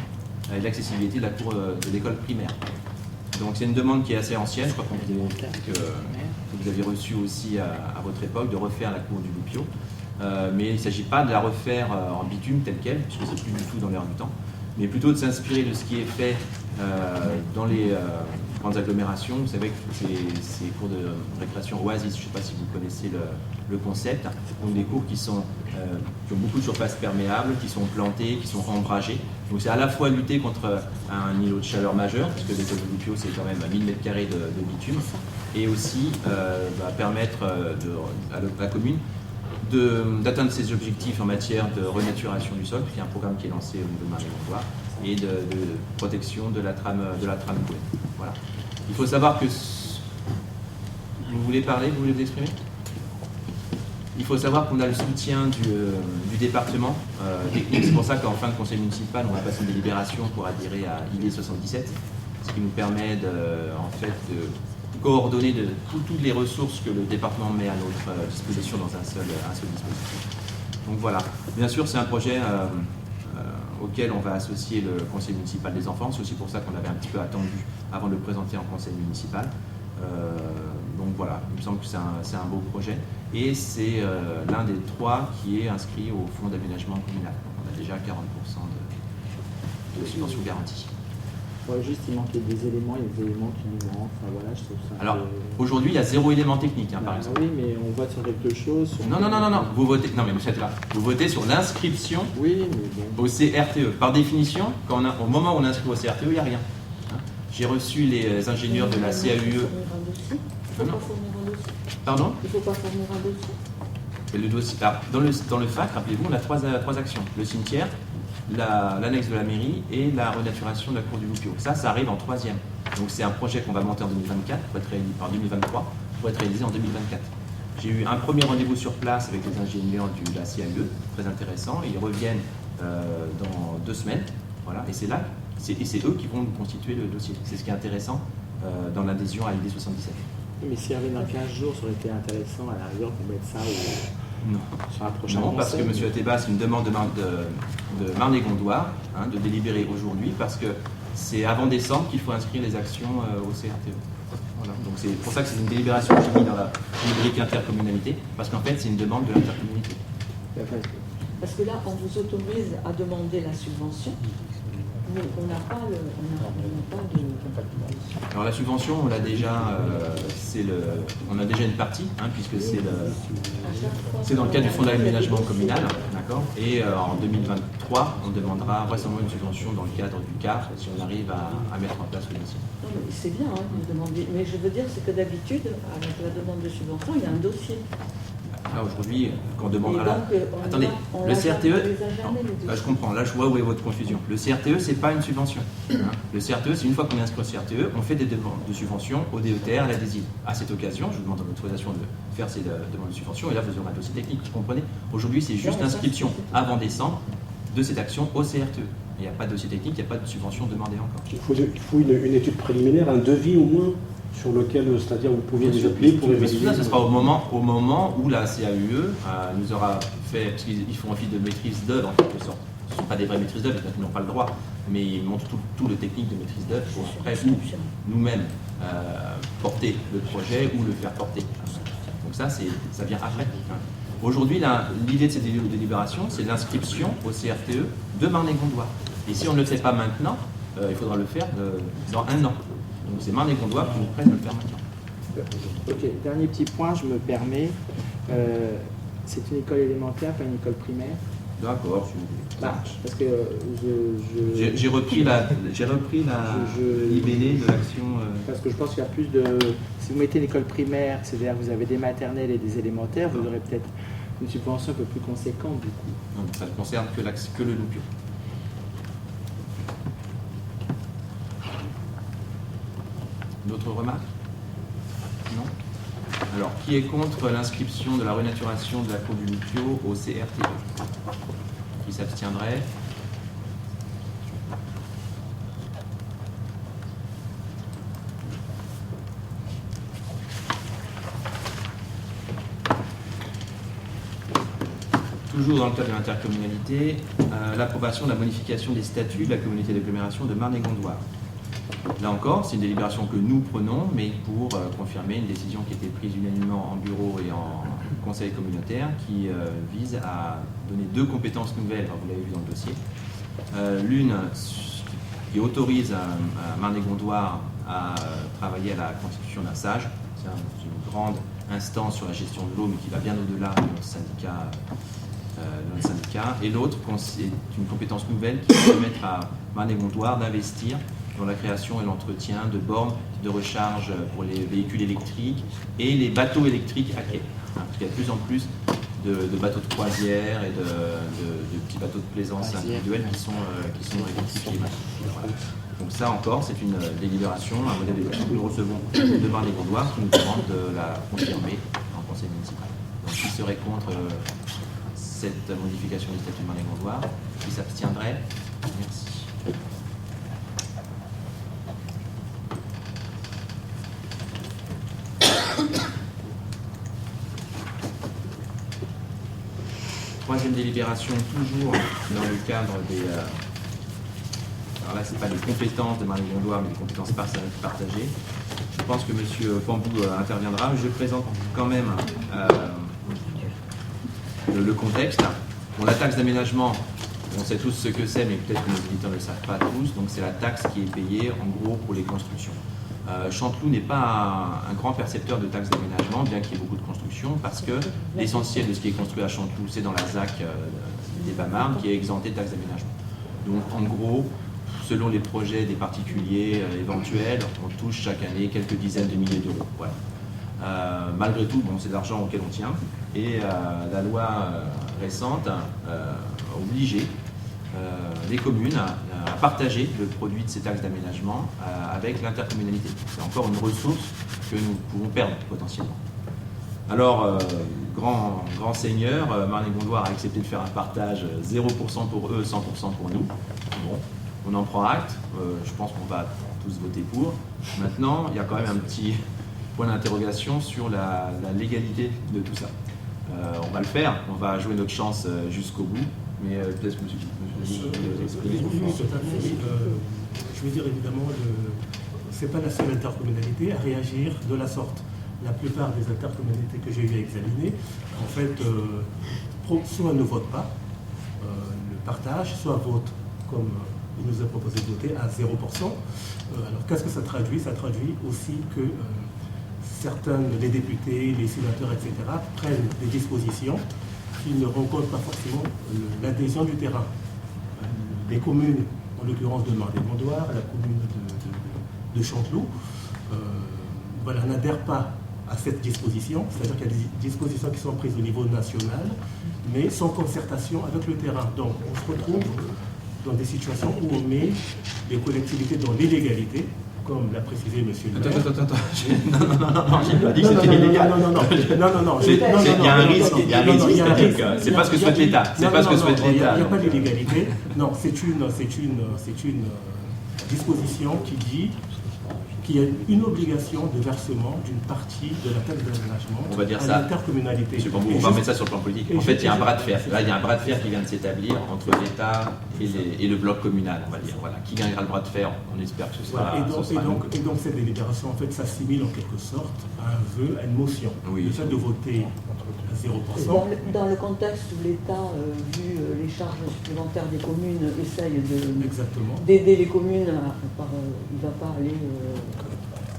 et l'accessibilité de la cour de l'école primaire. Donc c'est une demande qui est assez ancienne, je crois que vous avez reçu aussi à votre époque, de refaire la cour du Loupio. Mais il ne s'agit pas de la refaire en bitume telle qu'elle, puisque c'est plus du tout dans l'air du temps, mais plutôt de s'inspirer de ce qui est fait dans les grandes agglomérations. Vous savez que ces cours de récréation oasis, je ne sais pas si vous connaissez le concept, donc des cours qui ont beaucoup de surfaces perméables, qui sont plantées, qui sont ombragées. Donc c'est à la fois lutter contre un îlot de chaleur majeur, puisque l'école de Loupio c'est quand même 1000 m² de bitume, et aussi permettre à la commune d'atteindre ses objectifs en matière de renaturation du sol, puisqu'il y a un programme qui est lancé au niveau de Marie-Gondoire, et de protection de la trame Couenne. Voilà. Il faut savoir que... Vous voulez parler, vous voulez vous exprimer? Il faut savoir qu'on a le soutien du département technique. C'est pour ça qu'en fin de conseil municipal, on va passer une délibération pour adhérer à ID 77, ce qui nous permet de coordonner toutes les ressources que le département met à notre disposition dans un seul dispositif. Donc voilà. Bien sûr, c'est un projet auquel on va associer le conseil municipal des enfants. C'est aussi pour ça qu'on avait un petit peu attendu avant de le présenter en conseil municipal. Donc voilà, il me semble que c'est un beau projet. Et c'est l'un des 3 qui est inscrit au fonds d'aménagement communal. Donc on a déjà 40% de subvention garantie. Ouais, juste il manquait des éléments, il y a des éléments qui nous manquent. Enfin, voilà, je trouve ça. Alors aujourd'hui, il y a 0 élément technique, par exemple. Oui, mais on vote sur quelque chose. Non. Vous votez. Non, mais vous êtes là. Vous votez sur l'inscription au CRTE. Par définition, au moment où on inscrit au CRTE, il n'y a rien. J'ai reçu les ingénieurs de la CAUE. Il ne faut pas fournir un dossier. Pardon? Il ne faut pas fournir un dossier. Et le dossier. Alors, dans le FAC, rappelez-vous, on a 3 actions. Le cimetière, l'annexe de la mairie et la renaturation de la cour du Loupio. Ça arrive en 3e. Donc c'est un projet qu'on va monter en 2024, pour être réalisé en 2023, pour être réalisé en 2024. J'ai eu un premier rendez-vous sur place avec les ingénieurs de la CAUE, très intéressant. Ils reviennent dans 2 semaines. Voilà, et c'est eux qui vont nous constituer le dossier. C'est ce qui est intéressant dans l'adhésion à l'ID 77. Mais s'il y avait dans 15 jours, ça aurait été intéressant à la rigueur qu'on mette ça sur la prochaine. Non, parce que M. Ateba, c'est une demande de Marne-et-Gondoire de délibérer aujourd'hui, parce que c'est avant décembre qu'il faut inscrire les actions au CRTE. Voilà. Donc c'est pour ça que c'est une délibération que j'ai mis dans la rubrique intercommunalité, parce qu'en fait c'est une demande de l'intercommunalité. Parce que là, on vous autorise à demander la subvention, mais on n'a pas de... Alors la subvention, on l'a déjà, on a déjà une partie, puisque c'est dans le cadre du fonds d'aménagement communal, d'accord. D'accord. Et en 2023, on demandera vraisemblablement une subvention dans le cadre du CAR si on arrive à mettre en place le dossier. Non, mais c'est bien hein, de demander. Mais je veux dire, c'est que d'habitude, avec la demande de subvention, il y a un dossier. Là, aujourd'hui, quand on demandera Attendez, le CRTE, on les a jamais, les là, je dossiers. comprends, là je vois où est votre confusion. Le CRTE, c'est pas une subvention. Hein. Le CRTE, c'est une fois qu'on est inscrit au CRTE, on fait des demandes de subvention au DETR, à la DESIL. À cette occasion, je vous demande l'autorisation de faire ces demandes de subvention, et là vous aurez un dossier technique, vous comprenez. Aujourd'hui, c'est juste l'inscription avant décembre de cette action au CRTE. Il n'y a pas de dossier technique, il n'y a pas de subvention demandée encore. Il faut une étude préliminaire, un devis au moins, sur lequel, c'est-à-dire vous pouviez les appeler pour les valider. Ça, ce sera au moment où la CAUE nous aura fait, parce qu'ils font office de maîtrise d'œuvre en quelque sorte. Ce ne sont pas des vraies maîtrises d'œuvre, ils n'ont pas le droit, mais ils montrent tout le technique de maîtrise d'œuvre pour après nous-mêmes porter le projet ou le faire porter. Donc ça vient après. Aujourd'hui, l'idée de cette délibération, c'est l'inscription au CRTE de Marne-et-Gondoire. Et si on ne le fait pas maintenant, il faudra le faire dans 1 an. Donc c'est Marne-et-Gondoire qui nous prenne de le faire maintenant. Ok, dernier petit point, je me permets. C'est une école élémentaire, pas une école primaire. D'accord. Parce que J'ai repris la libellée de l'action. Parce que je pense qu'il y a plus de... Si vous mettez une école primaire, c'est-à-dire que vous avez des maternelles et des élémentaires, vous aurez peut-être une subvention un peu plus conséquente du coup. Non, ça ne concerne que le Loupio. D'autres remarques? Non? Alors, qui est contre l'inscription de la renaturation de la cour du Loupio au CRTE? Qui s'abstiendrait? Toujours dans le cadre de l'intercommunalité, l'approbation de la modification des statuts de la communauté d'agglomération de Marne-et-Gondoire. Là encore, c'est une délibération que nous prenons, mais pour confirmer une décision qui a été prise unanimement en bureau et en conseil communautaire, qui vise à donner 2 compétences nouvelles, vous l'avez vu dans le dossier. L'une qui autorise Marne-et-Gondoire à travailler à la constitution d'un SAGE, c'est une grande instance sur la gestion de l'eau, mais qui va bien au-delà de notre syndicat. Et l'autre, c'est une compétence nouvelle qui va permettre à Marne-et-Gondoire d'investir dans la création et l'entretien de bornes de recharge pour les véhicules électriques et les bateaux électriques à quai. Parce qu'il y a de plus en plus de bateaux de croisière et de petits bateaux de plaisance individuels qui sont électrifiés. Voilà. Donc ça encore, c'est une délibération, un modèle d'élection que nous recevons de Marne-et-Gondoire qui nous demande de la confirmer en conseil municipal. Donc qui serait contre cette modification du statut de Marne-et-Gondoire? Qui s'abstiendrait? Merci. Troisième délibération, toujours dans le cadre des... alors là, ce n'est pas des compétences de Marne-et-Gondoire, mais des compétences partagées. Je pense que M. Pambou interviendra. Je présente quand même le contexte. Bon, la taxe d'aménagement, on sait tous ce que c'est, mais peut-être que nos auditeurs ne le savent pas tous. Donc c'est la taxe qui est payée en gros pour les constructions. Chanteloup n'est pas un grand percepteur de taxes d'aménagement, bien qu'il y ait beaucoup de construction, parce que l'essentiel de ce qui est construit à Chanteloup, c'est dans la ZAC des Bas-Marne, qui est exempté de taxes d'aménagement. Donc en gros, selon les projets des particuliers éventuels, on touche chaque année quelques dizaines de milliers d'euros. Voilà. Malgré tout, bon, c'est de l'argent auquel on tient, et la loi récente a obligé les communes à partager le produit de ces taxes d'aménagement avec l'intercommunalité. C'est encore une ressource que nous pouvons perdre potentiellement. Alors, grand seigneur, Marne-et-Gondoire a accepté de faire un partage 0% pour eux, 100% pour nous. Bon, on en prend acte, je pense qu'on va tous voter pour. Maintenant, il y a quand même un petit point d'interrogation sur la légalité de tout ça. On va le faire, on va jouer notre chance jusqu'au bout, mais peut-être que Oui, tout à fait. Je veux dire, évidemment, ce n'est pas la seule intercommunalité à réagir de la sorte. La plupart des intercommunalités que j'ai eu à examiner, en fait, soit ne votent pas le partage, soit votent comme il nous a proposé de voter à 0%. Alors, qu'est-ce que ça traduit? Ça traduit aussi que certains, les députés, les sénateurs, etc., prennent des dispositions qui ne rencontrent pas forcément l'adhésion du terrain. Les communes, en l'occurrence de Marne-et-Gondoire, la commune de Chanteloup, voilà, n'adhèrent pas à cette disposition, c'est-à-dire qu'il y a des dispositions qui sont prises au niveau national, mais sans concertation avec le terrain. Donc on se retrouve dans des situations où on met les collectivités dans l'illégalité, comme l'a précisé monsieur le maire. Attends. Non, j'ai pas dit que c'était illégal. Non. Il y a un risque, c'est-à-dire que c'est pas ce que souhaite l'État. C'est pas ce que souhaite l'État. Il n'y a pas d'illégalité. Non, c'est une disposition qui dit qu'il y a une obligation de versement d'une partie de la taxe d'aménagement On va dire à ça. l'intercommunalité. On va mettre ça sur le plan politique. En fait, il y a un bras de fer. Là, il y a un bras de fer qui vient de s'établir entre l'État et le bloc communal, on va dire. Voilà. Qui gagnera le bras de fer? On espère que ce sera. Et donc cette délibération, en fait, s'assimile en quelque sorte à un vœu, à une motion. Oui. Le fait de voter à 0%. Dans le contexte où l'État, vu les charges supplémentaires des communes, essaye d'aider les communes, il ne va pas aller...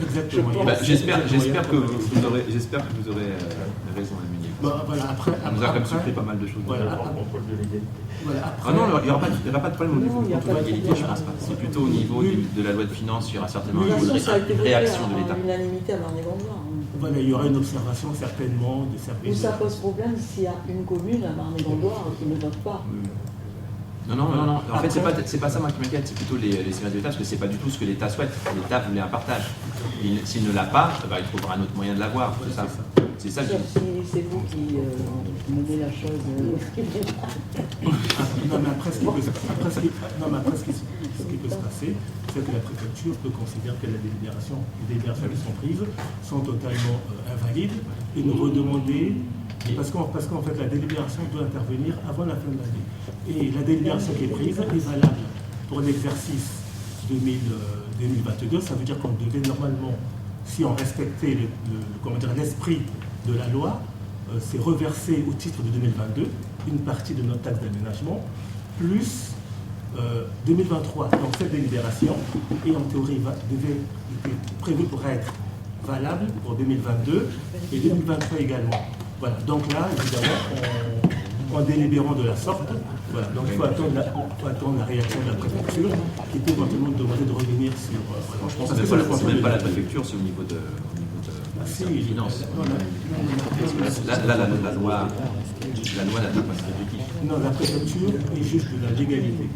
Exactement. J'espère que vous aurez raison, Amélie. Après, on nous a comme soufflé pas mal de choses. Après, non, il n'y aura pas de problème au niveau de contrôle d'égalité, je ne pense pas. C'est plutôt au niveau de la loi de finances, il y aura certainement une réaction de l'État. L'unanimité à Marne-et-Gondoire. Voilà, il y aura une observation certainement de services. Où ça pose problème s'il y a une commune à Marne-et-Gondoire qui ne vote pas. Non. En fait, c'est pas ça moi qui m'inquiète, c'est plutôt les services de l'État, parce que c'est pas du tout ce que l'État souhaite. L'État voulait un partage. S'il ne l'a pas, il trouvera un autre moyen de l'avoir. C'est ça. C'est ça. Si c'est vous qui menez la chose. Non, mais après, ce qui peut se passer, c'est que la préfecture peut considérer que les délibérations qui sont prises sont totalement invalides et nous redemander. Parce qu'en fait, la délibération doit intervenir avant la fin de l'année. Et la délibération qui est prise est valable pour l'exercice 2022. Ça veut dire qu'on devait normalement, si on respectait l'esprit de la loi, c'est reverser au titre de 2022 une partie de notre taxe d'aménagement, plus 2023. Donc cette délibération, et en théorie, était prévue pour être valable pour 2022 et 2023 également. Voilà, donc là, évidemment, en délibérant de la sorte, voilà, donc il faut attendre la réaction de la préfecture qui peut éventuellement demander de revenir sur. Je pense que c'est même pas la préfecture, c'est au niveau de la finance. La loi n'atteint pas cet objectif. Non, la préfecture est juste de la légalité.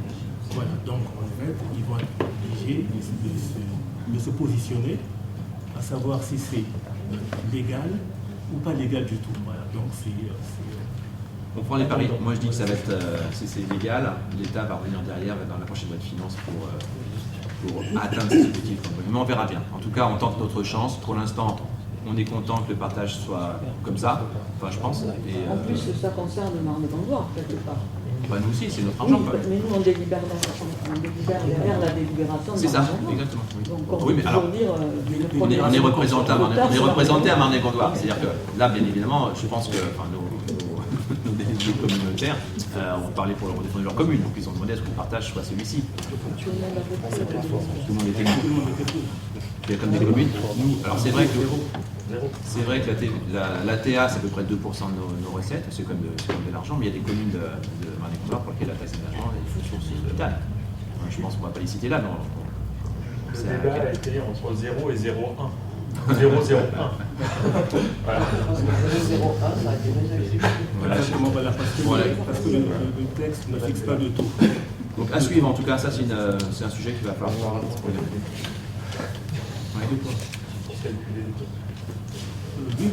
Voilà, donc en fait, ils vont être obligés de se positionner, à savoir si c'est légal ou pas légal du tout. Voilà, donc on prend les paris. Moi je dis que ça va être, si c'est légal, l'État va revenir derrière dans la prochaine loi de finances pour atteindre ces objectifs. Mais on verra bien. En tout cas, on tente notre chance. Pour l'instant, on est content que le partage soit comme ça, enfin je pense. Et, en plus, ça concerne Marne-et-Gondoire, quelque part. Nous aussi, c'est notre argent. Oui, mais nous, on délibère derrière la délibération de c'est ça, exactement. Oui. Donc, oui, mais alors, on est représenté à Marne-et-Gondoire. C'est-à-dire que là, bien évidemment, je pense que nos délégués communautaires ont parlé pour défendre leur commune. Donc ils ont demandé à ce que le partage soit celui-ci. Tout le monde était pour. Il y a comme des communes. Alors c'est vrai que la TA, c'est à peu près 2% de nos recettes, c'est comme de l'argent, mais il y a des communes de Marne-et-Gondoire pour lesquelles la taxe d'aménagement est source totale. Je pense qu'on ne va pas les citer là, mais le débat a été entre 0 et 0,1. 0,01. Voilà. 0,01, ça a été voilà, parce que le texte ne fixe pas de taux. Donc à suivre, en tout cas, ça c'est un sujet qui va falloir voir. Oui,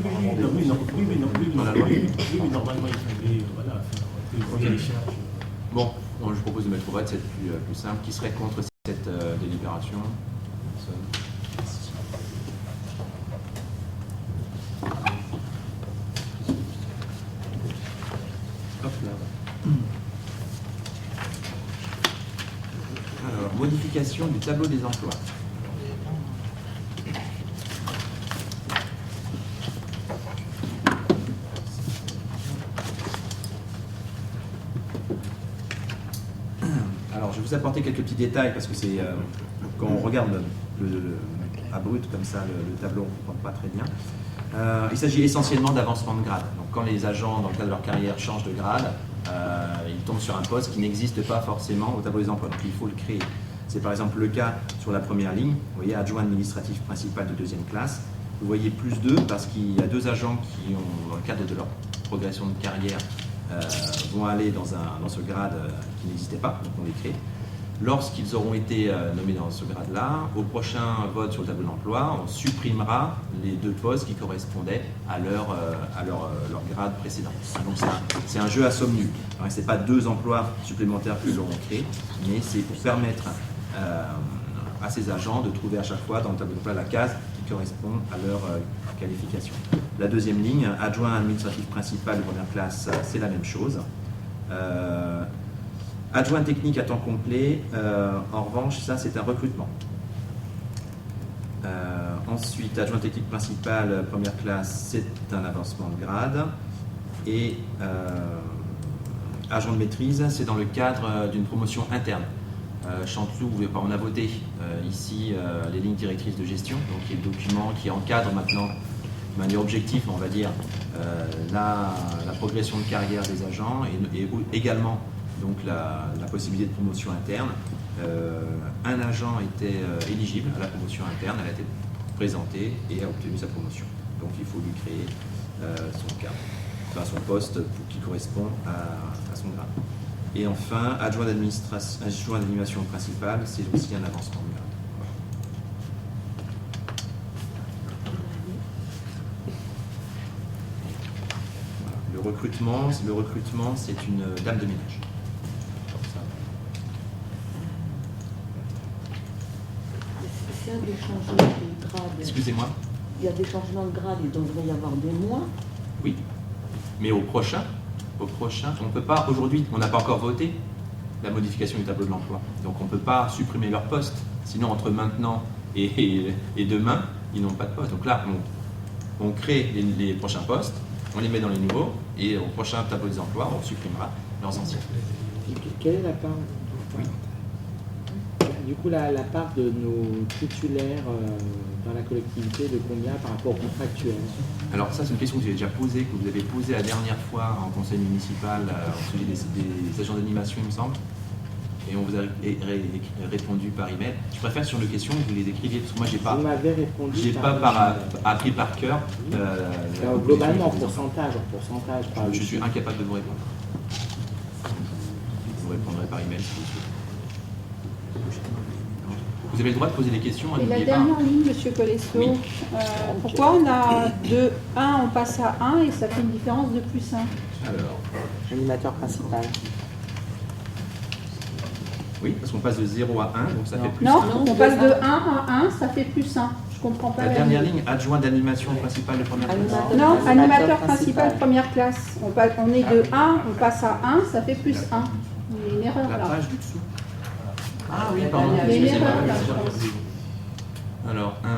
normalement, il fallait faire les charges. Bon, je propose de mettre au vote cette plus simple. Qui serait contre cette délibération? Hop là. Alors, modification du tableau des emplois. Alors, je vais vous apporter quelques petits détails parce que c'est quand on regarde à brut comme ça le tableau, on ne comprend pas très bien. Il s'agit essentiellement d'avancement de grade. Donc, quand les agents, dans le cadre de leur carrière, changent de grade, ils tombent sur un poste qui n'existe pas forcément au tableau des emplois. Donc, il faut le créer. C'est par exemple le cas sur la première ligne. Vous voyez, adjoint administratif principal de 2e classe. Vous voyez +2 parce qu'il y a 2 agents qui, dans le cadre de leur progression de carrière, vont aller dans ce grade qui n'existait pas, donc on les crée. Lorsqu'ils auront été nommés dans ce grade-là, au prochain vote sur le tableau d'emploi, on supprimera les 2 postes qui correspondaient à leur grade précédent. Donc c'est un jeu à somme nulle. Ce n'est pas 2 emplois supplémentaires que l'on crée, mais c'est pour permettre à ces agents de trouver à chaque fois dans le tableau d'emploi la case qui correspond à leur qualification. La 2e ligne, adjoint administratif principal de 1re classe, c'est la même chose. Adjoint technique à temps complet, en revanche, ça c'est un recrutement. Ensuite, adjoint technique principal, 1re classe, c'est un avancement de grade. Et agent de maîtrise, c'est dans le cadre d'une promotion interne. Chanteloup, on a voté ici les lignes directrices de gestion, donc il y a le document qui encadre maintenant de manière objective, on va dire, la progression de carrière des agents et également donc la possibilité de promotion interne. Un agent était éligible à la promotion interne, elle a été présentée et a obtenu sa promotion. Donc il faut lui créer son cadre, enfin son poste qui correspond à son grade. Et enfin, adjoint d'animation principale, c'est aussi un avancement de grade. Voilà. Le recrutement, c'est une dame de ménage. S'il y a des changements de grade, Excusez-moi. il y a des changements de grade, il devrait y avoir des mois. Oui, mais au prochain, on ne peut pas, aujourd'hui, on n'a pas encore voté la modification du tableau de l'emploi. Donc on ne peut pas supprimer leur poste. Sinon, entre maintenant et demain, ils n'ont pas de poste. Donc là, on crée les prochains postes, on les met dans les nouveaux, et au prochain tableau des emplois, on supprimera leurs anciens. Quelle est la part Oui. Du coup, la part de nos titulaires dans la collectivité, de combien par rapport aux contractuels? Alors ça, c'est une question que j'ai déjà posée, que vous avez posée la dernière fois en conseil municipal au sujet des agents d'animation, il me semble. Et on vous a répondu par email. Je préfère sur les questions que vous les écriviez, parce que moi, Vous m'avez répondu. j'ai pas appris par cœur. Globalement, en pourcentage. Je suis incapable de vous répondre. Je vous répondrai par email si vous souhaitez. Vous avez le droit de poser des questions. Et la n'oubliez pas. dernière ligne, Monsieur Colesso, Oui. pourquoi on a de 1, on passe à 1 et ça fait une différence de +1? Alors, Animateur principal. oui, parce qu'on passe de 0 à 1, donc ça Non. fait plus Non, 1. on passe de 1 à 1, ça fait +1. Je comprends pas La dernière ligne, adjoint d'animation principale de 1re classe. Non, Animateur animateur principal. principal, 1re classe. On est de 1, on passe à 1, ça fait +1. Il y a une erreur La là. page du dessous. Ah oui, pardon. Il y a une excusez-moi. erreur là, je pense. Alors, 1 à 1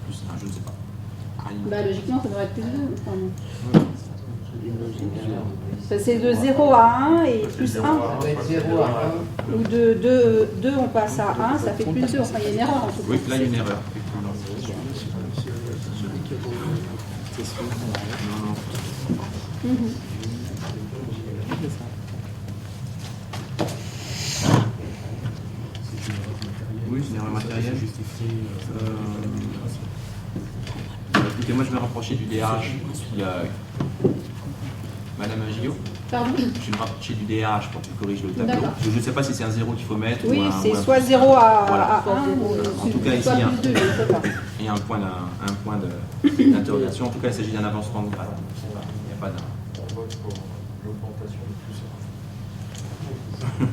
plus 1, je ne sais pas. Bah, logiquement, ça devrait être +2. Enfin, c'est de 0 à 1 et +1. Ou de 2, on passe à 1, ça fait +2. Enfin, il y a une erreur en tout cas. Oui, là, il y a une erreur. effectivement. Non, non. Mhm. Oui, c'est une erreur matérielle. Justifié. Écoutez, moi, je vais me rapprocher du DRH. Madame Gillot, Pardon? je vais me rapprocher du DRH pour qu'il corrige le tableau. D'accord. Je ne sais pas si c'est un 0 qu'il faut mettre Oui, ou un. c'est ou un- soit 0 à, Voilà. à 1 ou En tout cas, ici, soit il y a +2, je ne sais pas. Et un point d'interrogation. En tout cas, il s'agit d'un avancement de grade. Il n'y a pas d'un. On vote pour l'augmentation de plus 1.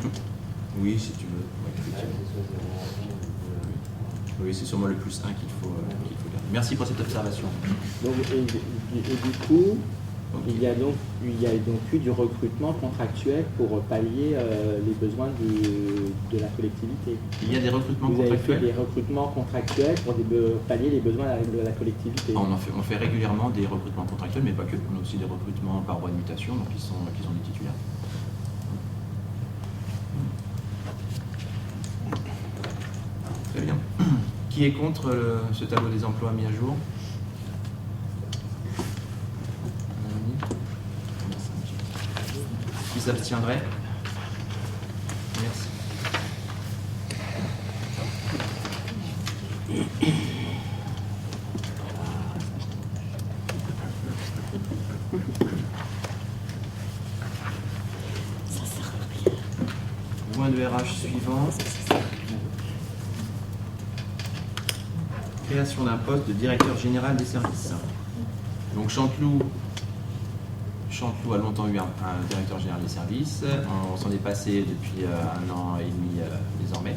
Oui, si tu veux. Ouais, effectivement. Oui, c'est sûrement le +1 qu'il faut garder. Merci pour cette observation. Donc, et du coup, il y a donc eu du recrutement contractuel pour pallier les besoins de la collectivité. Il y a des recrutements Vous avez fait contractuels. des recrutements contractuels pour pallier les besoins de la collectivité. On fait régulièrement des recrutements contractuels, mais pas que. On a aussi des recrutements par voie de mutation, donc qui sont des titulaires. Très bien. Qui est contre ce tableau des emplois mis à jour? s'abstiendrait? Merci. Point de RH suivant. Création d'un poste de directeur général des services. Donc Chanteloup a longtemps eu un directeur général des services. On s'en est passé depuis 1 an et demi désormais.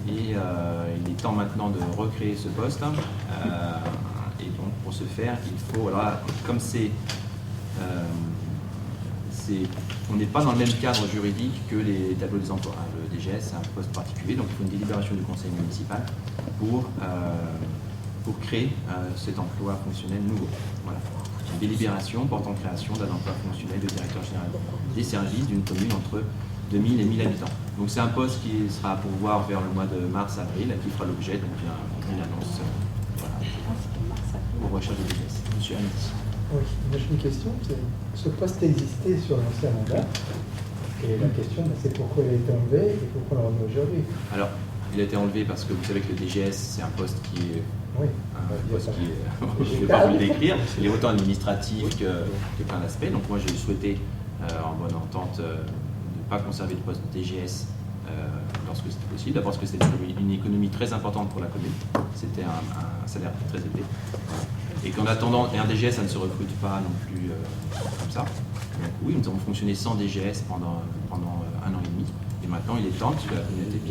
Et il est temps maintenant de recréer ce poste. Et donc pour ce faire, il faut, alors comme on n'est pas dans le même cadre juridique que les tableaux des emplois. Le DGS, c'est un poste particulier, donc il faut une délibération du conseil municipal pour créer cet emploi fonctionnel nouveau. Voilà. Une délibération portant création d'un emploi fonctionnel de directeur général des services d'une commune entre 2000 et 1000 habitants. Donc c'est un poste qui sera à pourvoir vers le mois de mars-avril, qui fera l'objet d'une annonce pour recherche de DGS. Monsieur Hamdi. Oui, moi j'ai une question. Ce poste existait sur l'ancien mandat. Et la question, c'est pourquoi il a été enlevé et pourquoi on le remet aujourd'hui. Alors, il a été enlevé parce que vous savez que le DGS, c'est un poste qui est... Oui. Je ne vais pas vous le décrire. Il est autant administratif que plein d'aspects. Donc moi, j'ai souhaité, en bonne entente, ne pas conserver le poste de DGS lorsque c'était possible. D'abord parce que c'était une économie très importante pour la commune. C'était un salaire très élevé. Et qu'en attendant, un DGS, ça ne se recrute pas non plus comme ça. Donc oui, nous avons fonctionné sans DGS pendant 1 an et demi. Et maintenant, il est temps, puisque la commune était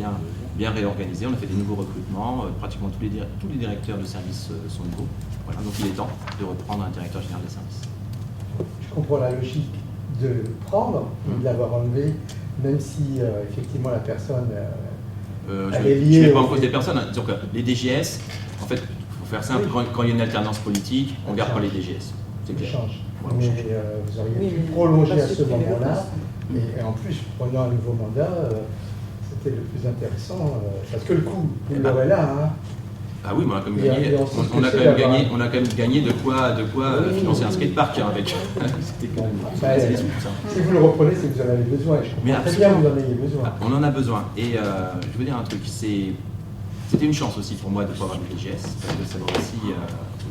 bien réorganisée, on a fait des nouveaux recrutements, pratiquement tous les directeurs de services sont nouveaux. Voilà, donc il est temps de reprendre un directeur général des services. Je comprends la logique de le prendre ou de l'avoir enlevé, même si effectivement la personne elle est liée. Je ne mets pas en cause des personnes. Hein. Donc, les DGS, en fait, il faut faire simple, quand il y a une alternance politique, on ne garde pas les DGS. C'est clair. Voilà, mais vous auriez pu prolonger à ce moment-là. Et en plus, prenant un nouveau mandat, c'était le plus intéressant. Parce que le coût, il l'aurait là. Hein. Ah oui, mais on a quand même gagné, on a quand même gagné de quoi financer un skatepark avec. C'était quand même. Si vous le reprenez, c'est que vous en avez besoin. Je comprends très bien que vous en ayez besoin. On en a besoin. Et je veux dire un truc, c'était une chance aussi pour moi de pouvoir avoir le DGS, parce que ça m'a aussi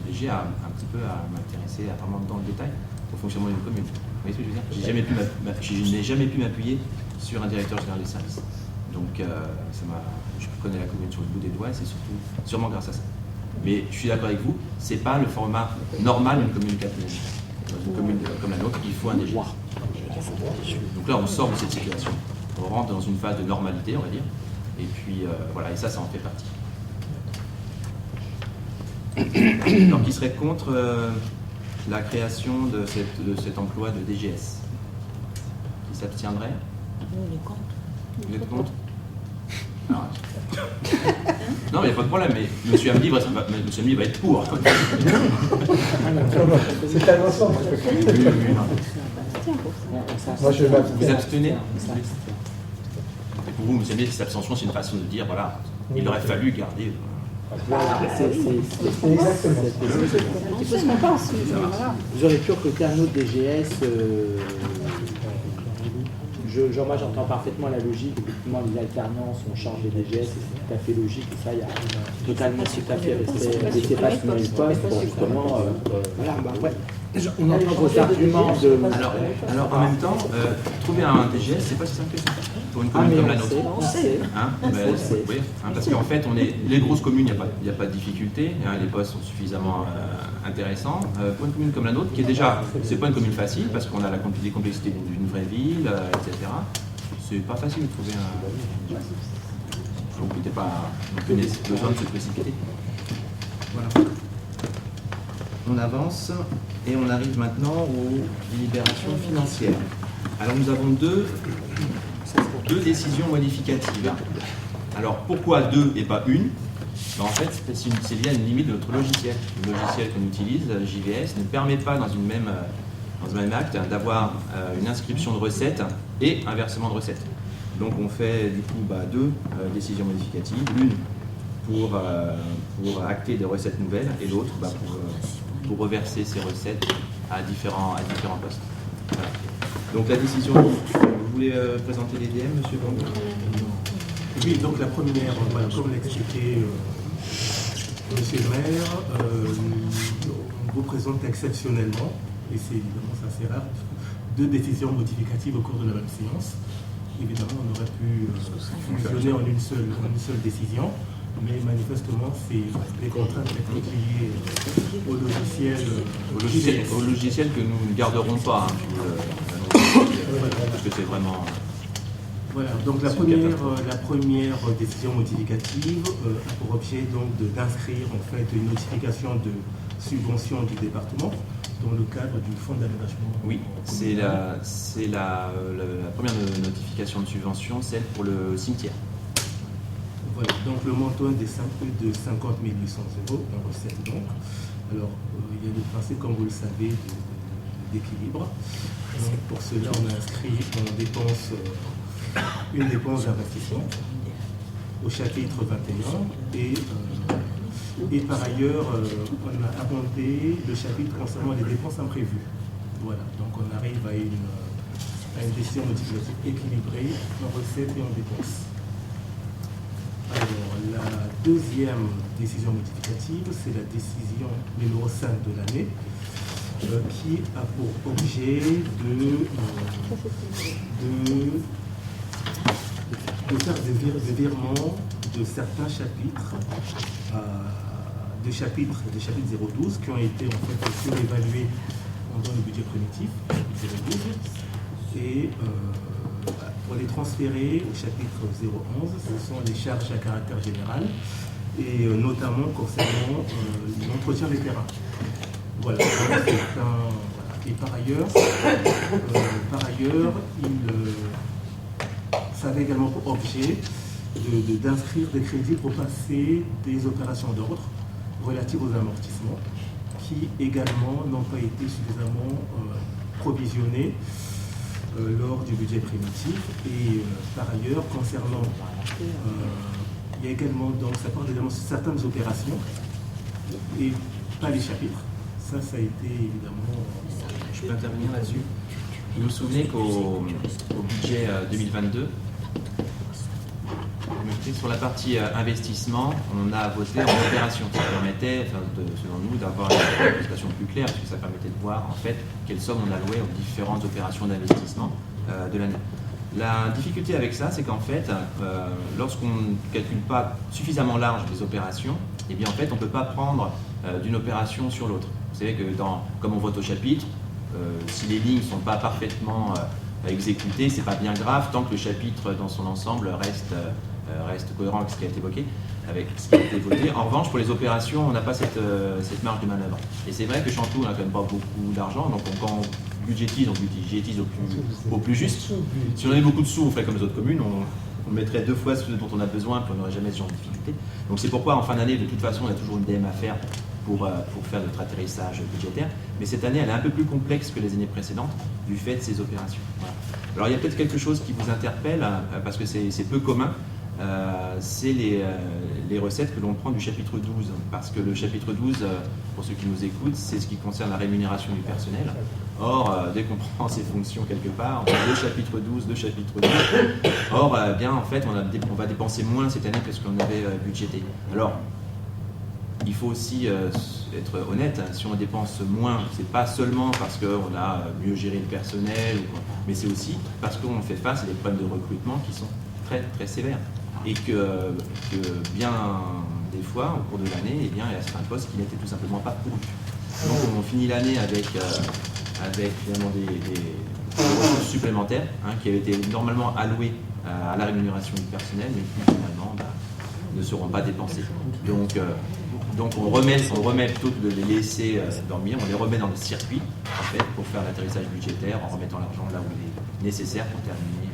obligé un petit peu à m'intéresser vraiment dans le détail au fonctionnement d'une commune. Vous voyez ce que je veux dire? Je n'ai jamais pu m'appuyer sur un directeur général des services. Donc je connais la commune sur le bout des doigts, c'est sûrement grâce à ça. Mais je suis d'accord avec vous, c'est pas le format normal d'une commune catholique. Dans une commune comme la nôtre, il faut un DGS. Donc là, on sort de cette situation. On rentre dans une phase de normalité, on va dire. Et puis voilà, et ça en fait partie. Alors, qui serait contre la création de cet emploi de DGS? Qui s'abstiendrait? On est contre. Vous êtes contre? Alors, non, mais il n'y a pas de problème, mais M. Hamdi va être pour. C'est un ensemble. Moi, je vais m'abstenir. Vous abstenez? Et pour vous, M. Hamdi, cette abstention, c'est une façon de dire, voilà, il aurait fallu garder. Voilà, c'est exactement. C'est ce qu'on pense. Voilà. Vous auriez pu recruter un autre DGS. Moi, j'entends parfaitement la logique. Effectivement, les alternances, on change les DGS, c'est tout à fait logique. Et ça, il y a totalement tout à fait laisser pas sur les postes pour justement. Voilà, ouais. On entend vos arguments de. Alors en même temps, trouver un DGS, c'est pas si simple que ça. Pour une commune comme la nôtre. Oui, parce qu'en fait, les grosses communes, il n'y a pas de difficulté. Les postes sont suffisamment intéressants. Pour une commune comme la nôtre, qui est déjà, c'est pas une commune facile, parce qu'on a les complexités d'une vraie ville, etc. C'est pas facile de trouver un. Donc, il n'était pas besoin de se précipiter. Voilà. On avance et on arrive maintenant aux délibérations financières. Alors nous avons deux décisions modificatives. Alors pourquoi deux et pas une? En fait, c'est lié à une limite de notre logiciel. Le logiciel qu'on utilise, JVS, ne permet pas dans un même acte d'avoir une inscription de recettes et un versement de recettes. Donc on fait du coup deux décisions modificatives, l'une pour acter des recettes nouvelles et l'autre pour reverser ces recettes à différents postes. Voilà. Donc la décision, vous voulez présenter les DM, monsieur Bambou? Oui, donc la première, voilà, comme l'a expliqué monsieur le maire, on vous présente exceptionnellement, et c'est évidemment ça assez rare, 2 décisions modificatives au cours de la même séance. Évidemment, on aurait pu fonctionner en une seule décision, mais manifestement, les contraintes sont liées au logiciel que nous ne garderons pas, parce que c'est vraiment... Voilà, donc la première décision modificative a pour objet donc d'inscrire en fait une notification de subvention du département dans le cadre du fonds d'aménagement. Oui, c'est la première notification de subvention, celle pour le cimetière. Voilà, donc le montant est de 50 800 € en recette donc. Alors, il y a le principe, comme vous le savez, d'équilibre. Pour cela, on a inscrit une dépense d'investissement au chapitre 21 et par ailleurs, on a abondé le chapitre concernant les dépenses imprévues. Voilà, donc on arrive à une décision modificative équilibrée en recettes et en dépenses. Alors, la deuxième décision modificative, c'est la décision numéro 5 de l'année, qui a pour objet de faire des virements de certains chapitres, des chapitres 012 qui ont été en fait surévalués dans le budget primitif 012 et pour les transférer au chapitre 011, ce sont les charges à caractère général et notamment concernant l'entretien des terrains. Voilà, et par ailleurs, ça avait également pour objet d'inscrire des crédits pour passer des opérations d'ordre relatives aux amortissements qui également n'ont pas été suffisamment provisionnés lors du budget primitif. Et par ailleurs, concernant, il y a également, donc ça porte également sur certaines opérations et pas les chapitres. Ça a été évidemment... Je peux intervenir là-dessus. Vous vous souvenez qu'au budget 2022, sur la partie investissement, on a voté en opération. Ça permettait, selon nous, d'avoir une présentation plus claire, parce que ça permettait de voir en fait quelle somme on allouait aux différentes opérations d'investissement de l'année. La difficulté avec ça, c'est qu'en fait, lorsqu'on ne calcule pas suffisamment large les opérations, eh bien en fait, on ne peut pas prendre d'une opération sur l'autre. Vous savez que comme on vote au chapitre, si les lignes ne sont pas parfaitement exécutées, c'est pas bien grave tant que le chapitre dans son ensemble reste cohérent avec ce qui a été évoqué, avec ce qui a été voté. En revanche, pour les opérations, on n'a pas cette marge de manœuvre. Et c'est vrai que Chanteloup n'a quand même pas beaucoup d'argent, donc quand on budgétise, au plus juste. Si on avait beaucoup de sous, on ferait comme les autres communes, on mettrait 2 fois ce dont on a besoin, puis on n'aurait jamais ce genre de difficulté. Donc c'est pourquoi en fin d'année, de toute façon, on a toujours une DM à faire pour faire notre atterrissage budgétaire. Mais cette année, elle est un peu plus complexe que les années précédentes du fait de ces opérations. Voilà. Alors il y a peut-être quelque chose qui vous interpelle, parce que c'est peu commun. C'est les recettes que l'on prend du chapitre 12, parce que le chapitre 12, pour ceux qui nous écoutent, c'est ce qui concerne la rémunération du personnel. Or, dès qu'on prend ses fonctions quelque part, le chapitre 12, le chapitre 12, or, bien en fait, on va dépenser moins cette année que ce qu'on avait budgété. Alors, il faut aussi être honnête, si on dépense moins, c'est pas seulement parce qu'on a mieux géré le personnel, mais c'est aussi parce qu'on fait face à des problèmes de recrutement qui sont très très sévères. Et que bien des fois, au cours de l'année, eh bien, il y a certains postes qui n'étaient tout simplement pas pourvus. Donc on finit l'année avec finalement des ressources supplémentaires qui avaient été normalement allouées à la rémunération du personnel, mais qui finalement ne seront pas dépensées. Donc on remet plutôt que de les laisser dormir, on les remet dans le circuit en fait, pour faire l'atterrissage budgétaire en remettant l'argent là où il est nécessaire pour terminer.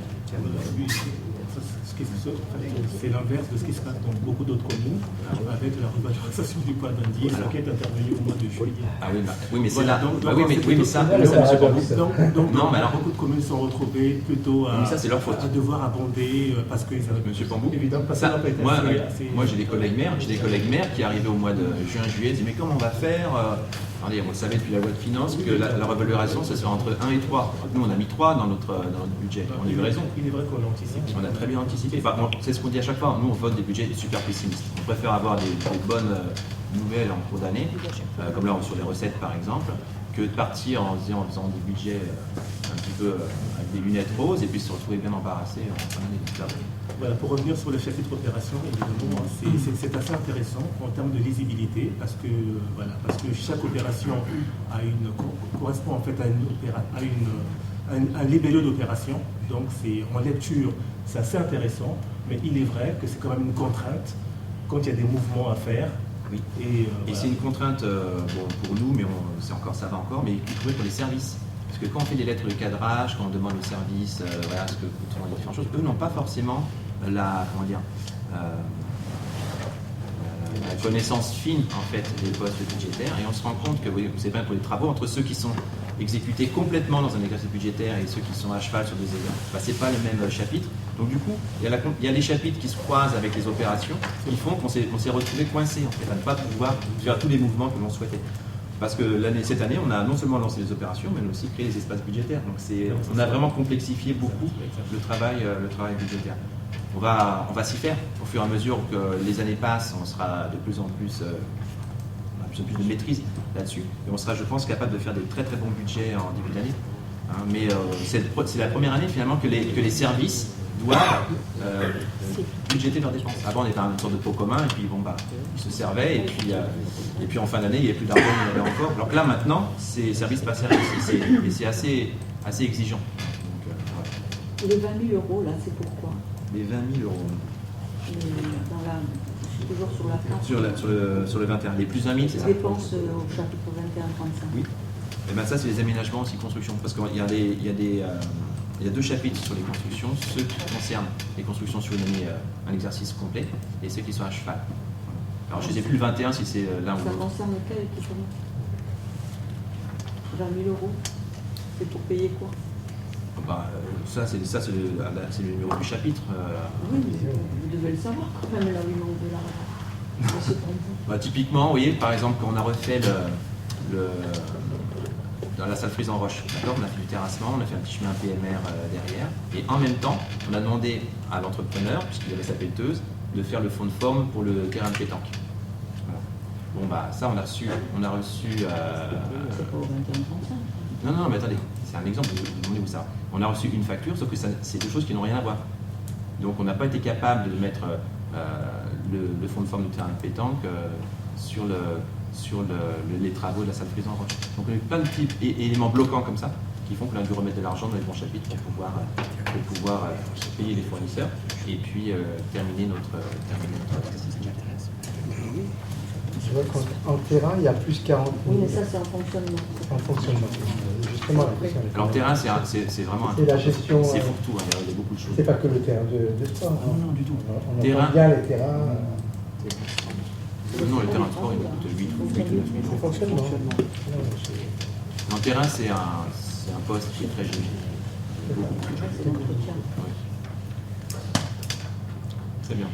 C'est l'inverse de ce qui se passe dans beaucoup d'autres communes avec la revalorisation du point d'indice qui est intervenue au mois de juillet. Ah oui, mais c'est là. Mais ça, monsieur Bambou. Donc, beaucoup de communes sont retrouvées plutôt à devoir abonder parce que monsieur Bambou. Évidemment, parce que ça n'a pas été moi j'ai des collègues maires qui arrivaient au mois de juin-juillet disaient mais comment on va faire Attendez, on le savait depuis la loi de finances que la revalorisation, ça sera entre 1 et 3. Nous, on a mis 3 dans notre budget. On a eu raison. Il est vrai qu'on a anticipé. On a très bien anticipé. Enfin, c'est ce qu'on dit à chaque fois. Nous, on vote des budgets super pessimistes. On préfère avoir des bonnes nouvelles en cours d'année, comme là sur les recettes par exemple, que de partir en faisant des budgets un petit peu avec des lunettes roses et puis se retrouver bien embarrassé en fin d'année. Voilà, pour revenir sur le chapitre opération, évidemment, c'est assez intéressant en termes de lisibilité parce que chaque opération correspond en fait à un libellé d'opération. Donc en lecture, c'est assez intéressant, mais il est vrai que c'est quand même une contrainte quand il y a des mouvements à faire. Oui. Et c'est une contrainte pour nous, mais ça va encore, mais y compris pour les services. Parce que quand on fait des lettres de cadrage, quand on demande aux services ce que coûteront les différentes choses, eux n'ont pas forcément la connaissance fine en fait des postes budgétaires, et on se rend compte que c'est bien pour les travaux entre ceux qui sont exécutés complètement dans un exercice budgétaire et ceux qui sont à cheval sur des exercices, c'est pas le même chapitre. Donc du coup, il y a les chapitres qui se croisent avec les opérations qui font qu'on s'est retrouvé coincé en fait, à ne pas pouvoir faire tous les mouvements que l'on souhaitait. Parce que cette année, on a non seulement lancé les opérations, mais aussi créé les espaces budgétaires. Donc on a vraiment complexifié beaucoup le travail budgétaire. On va s'y faire au fur et à mesure que les années passent. On sera de plus en plus, de maîtrise là-dessus. Et on sera, je pense, capable de faire des très très bons budgets en début d'année. Mais c'est la première année finalement que les services doivent budgéter leurs dépenses. Avant, on était dans une sorte de pot commun, et puis ils se servaient, et puis en fin d'année, il n'y avait plus d'argent, il y en avait encore. Alors que là, maintenant, c'est service par service, et c'est assez exigeant. Donc, Les 20 000 euros, là, c'est pourquoi? Les 20 000 euros. Je suis toujours sur la carte. Sur le 21. Les plus 20 000, c'est ça? Dépenses au chapitre 21-35. Oui. Et bien ça, c'est les aménagements aussi, construction. Parce qu'il y a deux chapitres sur les constructions, ceux qui concernent les constructions sur une année, un exercice complet, et ceux qui sont à cheval. Alors je ne sais plus le 21 si c'est l'un ou l'autre. Ça concerne quel équipement? 20 000 euros. C'est pour payer quoi? Ça, c'est le numéro du chapitre. Oui, mais vous devez le savoir quand même, là où il manque de l'argent. Typiquement, vous voyez, par exemple, quand on a refait dans la salle frise en roche, d'accord, on a fait du terrassement, on a fait un petit chemin PMR derrière, et en même temps, on a demandé à l'entrepreneur, puisqu'il avait sa pelleteuse, de faire le fond de forme pour le terrain de pétanque. Voilà. Ça, on a reçu. C'est pas au 21-35. Non, mais attendez, c'est un exemple, vous demandez où ça. On a reçu une facture, sauf que c'est deux choses qui n'ont rien à voir. Donc on n'a pas été capable de mettre le fond de forme du terrain de pétanque sur les travaux de la salle frise en roche. Donc on a eu plein de petits éléments bloquants comme ça, qui font qu'on a dû remettre de l'argent dans les bons chapitres pour pouvoir payer les fournisseurs et puis terminer notre exercice. C'est vrai qu'en terrain, il y a plus 40 000. Oui, mais ça, c'est en fonctionnement. En fonctionnement. Justement, alors, terrain, c'est vraiment c'est la gestion. C'est pour tout, il y a beaucoup de choses. C'est pas que le terrain de sport. Non, du tout. On entend bien les terrains. Non, le terrain de sport, il coûte 8 ou 9 000 euros. C'est fonctionnement. En terrain, c'est un poste qui est très généreux. C'est l'entretien. Très bien.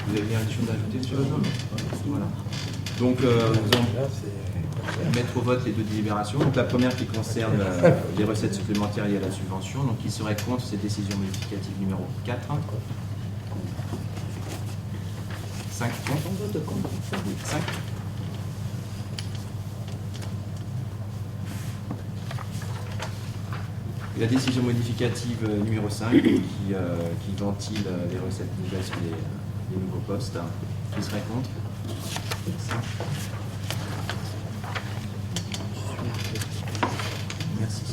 Vous avez bien des choses à ajouter sur voilà. Donc, nous allons mettre au vote les deux délibérations. Donc, la première qui concerne les recettes supplémentaires liées à la subvention. Donc, qui serait contre cette décision modificative numéro 4. 5 contre. On vote contre. 5. Et la décision modificative numéro 5 qui ventile les recettes nouvelles sur les nouveaux postes. Qui serait contre? Merci.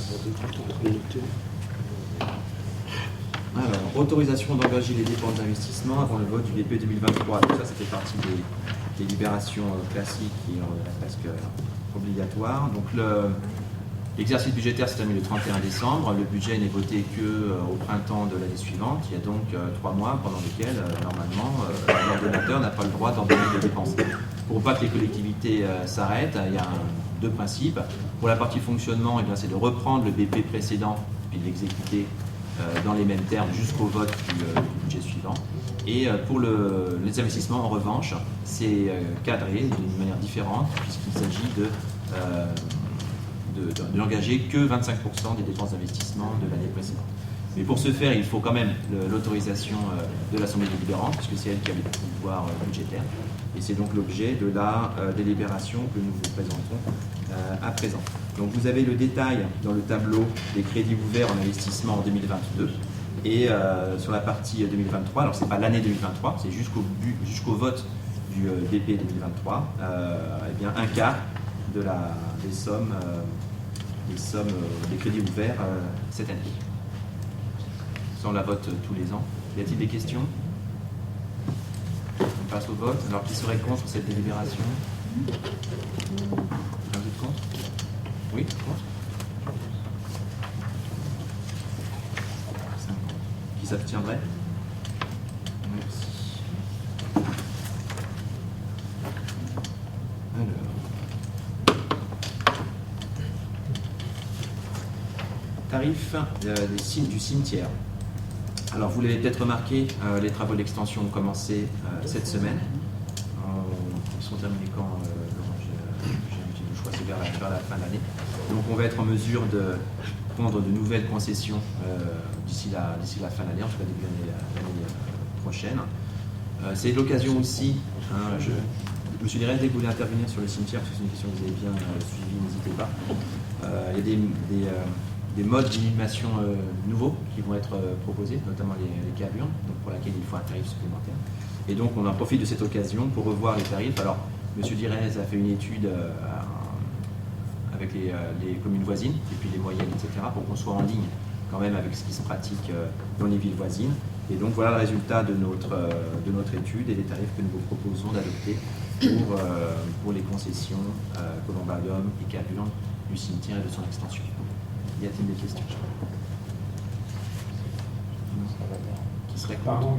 Alors, autorisation d'engager les dépenses d'investissement avant le vote du BP 2023. Donc ça, c'était partie des libérations classiques qui sont presque obligatoires. Donc l'exercice budgétaire s'est terminé le 31 décembre. Le budget n'est voté qu'au printemps de l'année suivante. Il y a donc 3 mois pendant lesquels, normalement, l'ordonnateur n'a pas le droit d'ordonner des dépenses. Pour pas que les collectivités s'arrêtent, il y a deux principes. Pour la partie fonctionnement, c'est de reprendre le BP précédent puis de l'exécuter dans les mêmes termes jusqu'au vote du budget suivant. Et pour les investissements, en revanche, c'est cadré d'une manière différente puisqu'il s'agit de de n'engager que 25% des dépenses d'investissement de l'année précédente. Mais pour ce faire, il faut quand même l'autorisation de l'Assemblée délibérante, puisque c'est elle qui a le pouvoir budgétaire. Et c'est donc l'objet de la délibération que nous vous présentons à présent. Donc vous avez le détail dans le tableau des crédits ouverts en investissement en 2022. Et sur la partie 2023, alors ce n'est pas l'année 2023, c'est jusqu'au vote du DP 2023, eh bien un quart des sommes des crédits ouverts cette année. On la vote tous les ans. Y a-t-il des questions? On passe au vote. Alors, qui serait contre cette délibération? Vous êtes contre? Oui, contre? Qui s'abstiendrait? Merci. Alors. Tarif du cimetière. Alors, vous l'avez peut-être remarqué, les travaux d'extension ont commencé cette semaine. Ils sont terminés quand j'ai un petit peu, je crois que c'est vers la fin de l'année. Donc, on va être en mesure de prendre de nouvelles concessions d'ici la fin de l'année, en tout cas début de l'année prochaine. C'est l'occasion aussi, Monsieur Lirez, dès que vous voulez intervenir sur le cimetière, parce que c'est une question que vous avez bien suivie, n'hésitez pas. Il y a des modes d'inhumation nouveaux qui vont être proposés, notamment les cavurnes, donc pour laquelle il faut un tarif supplémentaire. Et donc on en profite de cette occasion pour revoir les tarifs. Alors, M. Lirez a fait une étude avec les communes voisines, et puis les moyennes, etc., pour qu'on soit en ligne quand même avec ce qui se pratique dans les villes voisines. Et donc voilà le résultat de notre étude et les tarifs que nous vous proposons d'adopter pour les concessions columbarium et cavurnes du cimetière et de son extension. Y a-t-il des questions? Qui serait contre? Pardon,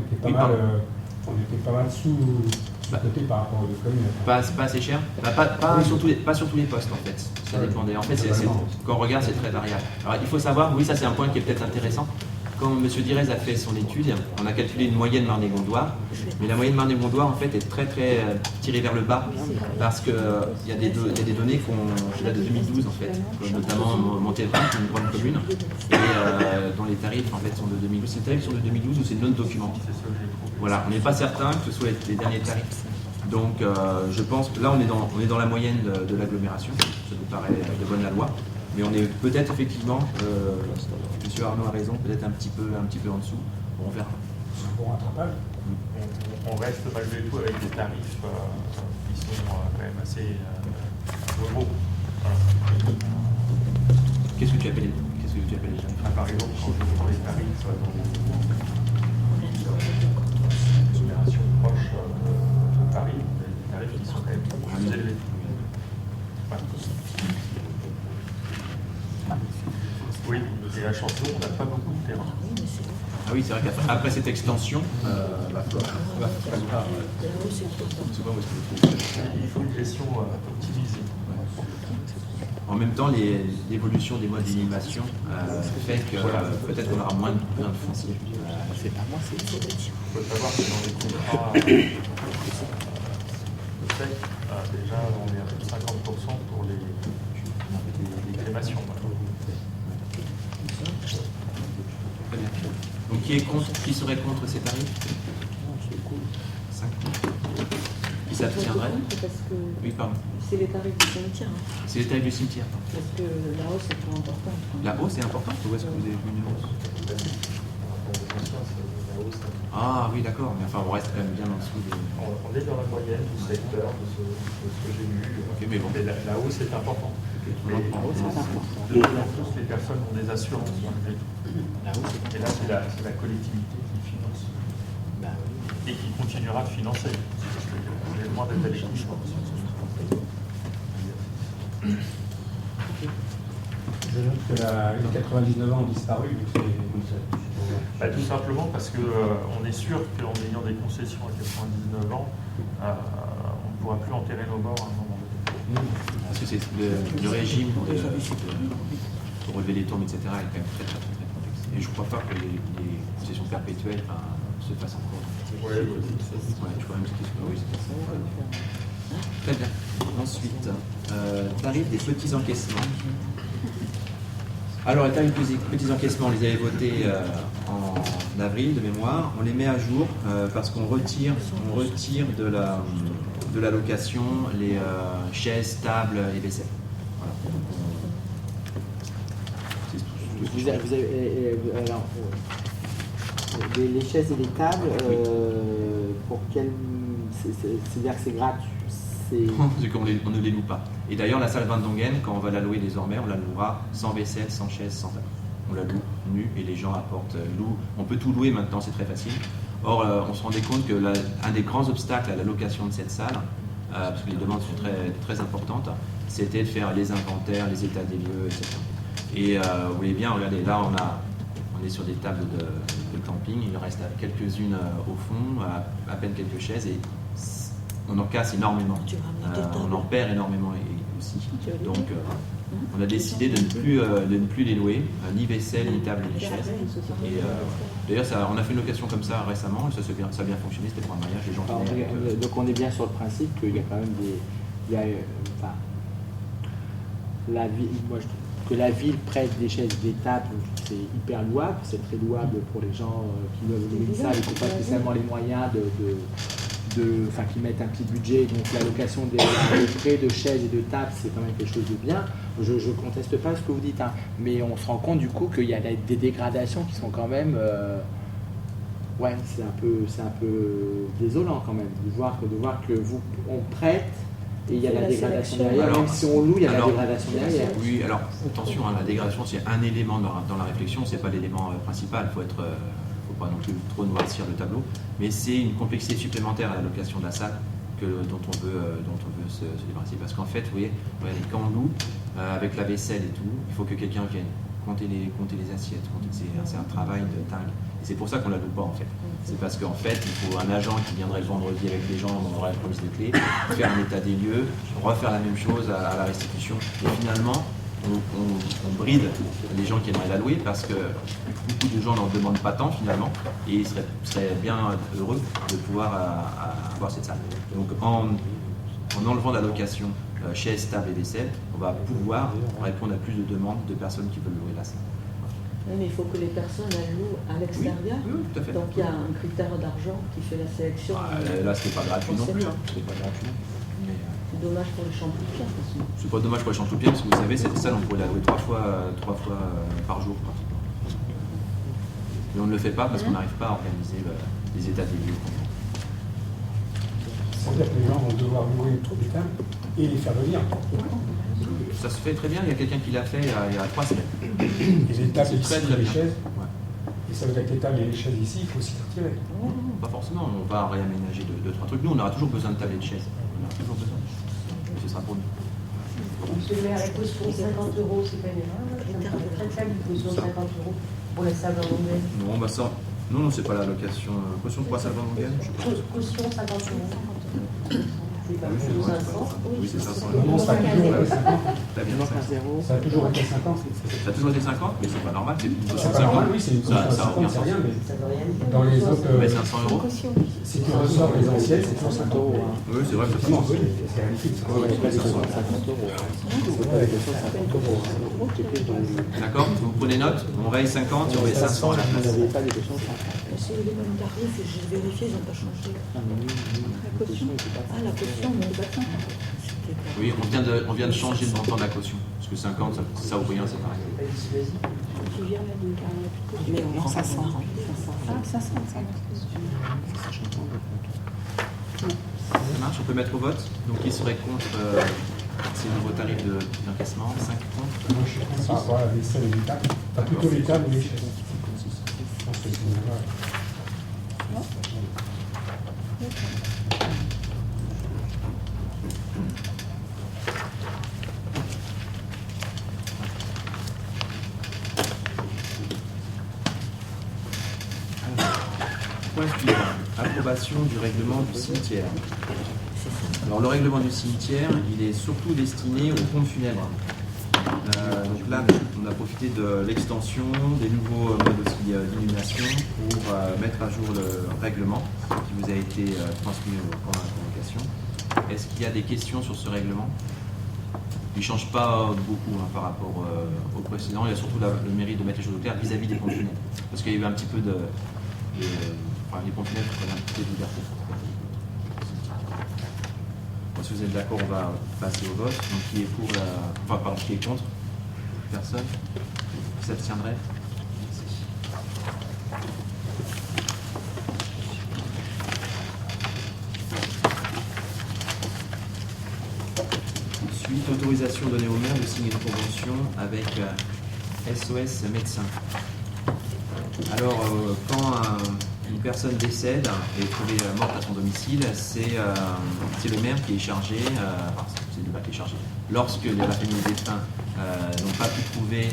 on était pas mal sous-côté par rapport aux communes. Pas assez cher? Pas sur tous les postes en fait. Ça dépendait. En fait, quand on regarde, c'est très variable. Alors il faut savoir, oui, ça c'est un point qui est peut-être intéressant. Quand M. Lirez a fait son étude, on a calculé une moyenne Marne-et-Gondoire, mais la moyenne Marne-et-Gondoire en fait est très tirée vers le bas parce qu'il y a des données qui datent de 2012 en fait, notamment Montélimar, qui est une grande commune, et dont les tarifs en fait sont de 2012. Ces tarifs sont de 2012 ou c'est notre document? Voilà, on n'est pas certain que ce soit les derniers tarifs. Donc je pense que là on est dans la moyenne de l'agglomération, ça nous paraît de bonne la loi. Mais on est peut-être effectivement, M. Arnaud a raison, peut-être un petit peu en dessous. On verra. Bon rattrapage. On reste malgré tout avec des tarifs qui sont quand même assez gros. Voilà. Qu'est-ce que tu appelles les tarifs? Par exemple, quand je vois les tarifs dans les opérations proches de Paris, des tarifs qui sont quand même beaucoup plus élevés. Voilà. Oui, et à Chanson, on n'a pas beaucoup de terrain. Ah oui, c'est vrai qu'après cette extension, il faut une gestion optimisée. En même temps, l'évolution des modes d'inhumation fait que peut-être qu'on aura moins de foncier. C'est pas moi, c'est Il faut savoir que dans les contrats de fait, déjà, on est à plus de 50% pour les crémations. Très bien. Donc qui serait contre ces tarifs? 5 contre. Qui s'abstiendrait? Parce que Oui, pardon. c'est les tarifs du cimetière. C'est les tarifs du cimetière. Parce que la hausse est trop importante. La hausse est importante? Où est-ce que vous avez vu une hausse? Ah oui, d'accord. Mais enfin, on reste quand même bien en dessous des... On est dans la moyenne du secteur de ce que j'ai lu. Ok, mais bon. La hausse est importante. On en prend. De plus en plus, les personnes ont des assurances malgré tout. Et là, c'est la collectivité qui finance. Et qui continuera de financer. Parce que j'ai moins d'être à l'écoute. Je note que les 99 ans ont disparu. Tout simplement parce qu'on est sûr qu'en ayant des concessions à 99 ans, on ne pourra plus enterrer nos morts à un moment donné. Parce que c'est le régime pour relever les tombes, etc. est quand même très complexe. Et je ne crois pas que les concessions perpétuelles se fassent encore. Ouais, je crois même que c'est Très bien. Ensuite, tarif des petits encaissements. Alors, les tarifs des petits encaissements, on les avait votés en avril de mémoire. On les met à jour parce qu'on retire de la location les chaises, tables et vaisselle. Voilà. Alors, les chaises et les tables, pour quel. C'est-à-dire que c'est gratuit. C'est qu'on ne les loue pas. Et d'ailleurs, la salle Van Dongen, quand on va la louer désormais, on la louera sans vaisselle, sans chaise, sans table. On la loue nue et les gens apportent louent. On peut tout louer maintenant, c'est très facile. Or, on se rendait compte que un des grands obstacles à la location de cette salle, parce que les demandes sont très, très importantes, c'était de faire les inventaires, les états des lieux, etc. Et vous voyez bien, regardez, là on est sur des tables de camping, il reste quelques-unes au fond, à peine quelques chaises, et on en casse énormément. On en perd énormément aussi. Donc on a décidé de ne plus les louer, ni vaisselle, ni table, ni chaises. Et d'ailleurs, on a fait une location comme ça récemment, et ça a bien fonctionné, c'était pour un mariage, les gens venaient. Donc on est bien sur le principe qu'il y a quand même la ville, moi je trouve que la ville prête des chaises, des tables, c'est hyper louable, c'est très louable pour les gens qui veulent louer ça, ils n'ont pas spécialement les moyens qui mettent un petit budget, donc la location des prêts de chaises et de tables, c'est quand même quelque chose de bien. Je ne conteste pas ce que vous dites, hein, mais on se rend compte du coup qu'il y a des dégradations qui sont quand même... c'est un peu désolant quand même, de voir que on prête et il y a la dégradation derrière. Alors, même si on loue, il y a la dégradation derrière. Oui, alors attention, la dégradation c'est un élément dans la réflexion, c'est pas l'élément principal, faut pas non plus trop noircir le tableau, mais c'est une complexité supplémentaire à la location de la salle dont on veut se débarrasser. Parce qu'en fait, vous voyez, quand on loue, avec la vaisselle et tout, il faut que quelqu'un vienne compter les assiettes, c'est un travail de dingue. Et c'est pour ça qu'on la loue pas en fait. C'est parce qu'en fait, il faut un agent qui viendrait le vendredi avec les gens, on aurait la remise de clés, faire un état des lieux, refaire la même chose à la restitution. Et finalement, on bride les gens qui aimeraient la louer parce que beaucoup de gens n'en demandent pas tant finalement et ils seraient bien heureux de pouvoir avoir cette salle. Donc en enlevant la location chaises, tables et vaisselle, on va pouvoir répondre à plus de demandes de personnes qui veulent louer la salle. Oui, mais il faut que les personnes elles louent à l'extérieur. Oui, tout à fait. Donc il y a un critère d'argent qui fait la sélection. Là, c'était pas gratuit non plus. C'était pas gratuit. C'est dommage pour les champs-pieds. C'est pas dommage pour les champs-pieds parce que vous savez, cette salle, on pourrait la louer trois fois par jour pratiquement. Mais on ne le fait pas parce qu'on n'arrive pas à organiser les états des lieux. C'est-à-dire que les gens vont devoir louer des tables et les faire venir. Ça se fait très bien, il y a quelqu'un qui l'a fait il y a 3 semaines. Et les tables ici, très, très les bien. chaises. Ouais. Et ça veut dire que les tables et les chaises ici, il faut aussi les retirer. Non, pas forcément, on va réaménager 2-3 trucs. Nous, on aura toujours besoin de tables et de chaises. On aura toujours besoin. Ce sera pour nous. Monsieur le maire, la caution 50 €, c'est pas une erreur. C'est très faible, une caution 50 € pour les salles en longueur. Non, bah ça. Non, c'est pas la location. Caution de 3 salles en longueur, je sais pas. Caution 50 €. C'est pas Oui, plus c'est 500. Oui, c'est 500 Non, euros. ça a toujours été 50. T'as bien Donc un 500. zéro. Ça a toujours été 50. Ça a toujours été 50, mais c'est pas normal. C'est une caution C'est de pas 50. normal, oui, c'est une caution de Ça a aucun 50, c'est sens. rien, mais Ça veut rien dire. dans les autres, Mais 500 euros. si tu ressors les anciennes, c'est toujours 50 €. Oui, c'est vrai que c'est Non, pas oui, c'est magnifique. ça. Ouais, c'est pas des questions de 50 euros. C'est pas des questions de 50 euros. D'accord, vous prenez note, on raye 50 et on met 500 à la Vous place. n'avez pas des questions de 50 euros. C'est les mêmes tarifs et j'ai vérifié, ils n'ont pas changé. La caution. Ah, la caution, mais pas 50. Oui, on vient de changer le montant de la caution. Parce que 50, ça ou rien, c'est pareil. Mais on prend 500. Ah, 500, ça Ça marche, on peut mettre au vote. Donc qui serait contre ces nouveaux tarifs d'encaissement? 5 contre. Moi, je suis contre par rapport à la vaisselle et les tables. T'as plutôt les tables ou les chaises. Je pense que c'est normal. Point suivant, approbation du règlement du cimetière. Alors le règlement du cimetière, il est surtout destiné aux pompes funèbres. Donc là, on a profité de l'extension, des nouveaux modes aussi coordination pour mettre à jour le règlement qui vous a été transmis pendant la convocation. Est-ce qu'il y a des questions sur ce règlement? Il ne change pas beaucoup par rapport au précédent. Il y a surtout le mérite de mettre les choses au clair vis-à-vis des pompes funèbres. Parce qu'il y a eu un petit peu enfin, les pompes funèbres prennent un petit peu de liberté. Bon, si vous êtes d'accord, on va passer au vote. Donc qui est pour enfin, pardon, qui est contre? Personne? Qui s'abstiendrait? Ensuite, autorisation donnée au maire de signer une convention avec SOS Médecins. Alors, quand une personne décède et est trouvée morte à son domicile, c'est le maire qui est chargé, c'est le maire qui est chargé. Lorsque la famille des défunts n'ont pas pu trouver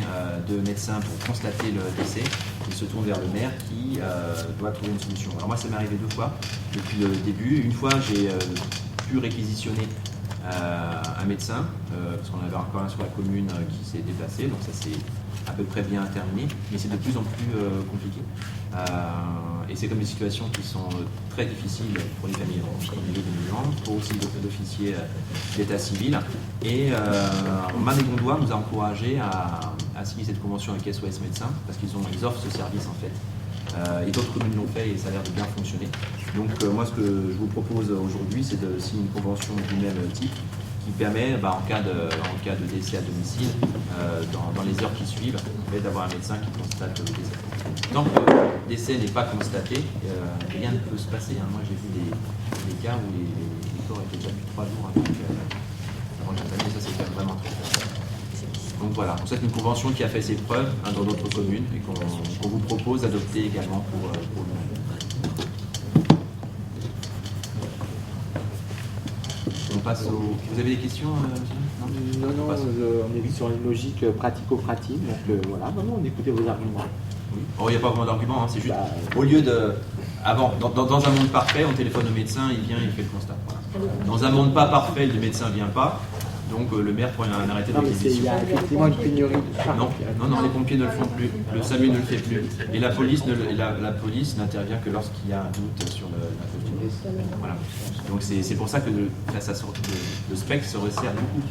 de médecin pour constater le décès, ils se tournent vers le maire qui doit trouver une solution. Alors moi, ça m'est arrivé 2 fois depuis le début. Une fois, j'ai pu réquisitionner un médecin, parce qu'on avait encore un sur la commune qui s'est déplacé, donc ça c'est à peu près bien terminé, mais c'est de plus en plus compliqué. Et c'est comme des situations qui sont très difficiles pour les familles de migrants, pour aussi les officiers d'état civil. Et Mané-Gondoire nous a encouragés à signer cette convention avec SOS Médecins, parce qu'ils offrent ce service en fait. Et d'autres communes l'ont fait et ça a l'air de bien fonctionner. Donc moi ce que je vous propose aujourd'hui, c'est de signer une convention du même type qui permet, en cas de décès à domicile, dans les heures qui suivent, d'avoir un médecin qui constate le décès. Tant que le décès n'est pas constaté, rien ne peut se passer. Moi j'ai vu des cas où les corps étaient déjà depuis 3 jours avant de l'entamer, ça c'est vraiment très fort. Donc voilà, c'est une convention qui a fait ses preuves dans d'autres communes et qu'on vous propose d'adopter également pour nous. On passe au... Vous avez des questions, monsieur? Non, on est sur une logique pratico-pratique, donc voilà, vraiment, on écoutait vos arguments. Oui. Oh, il n'y a pas vraiment d'argument, c'est juste, au lieu de... Avant, dans un monde parfait, on téléphone au médecin, il vient, il fait le constat. Voilà. Dans un monde pas parfait, le médecin ne vient pas. Donc le maire prend un arrêté de réquisition. Il y a effectivement une pénurie de... Non, les pompiers ne le font plus, le SAMU ne le fait plus. Et la police n'intervient que lorsqu'il y a un doute sur la cause. Voilà. Donc c'est pour ça que ça sort le spectre se resserre beaucoup.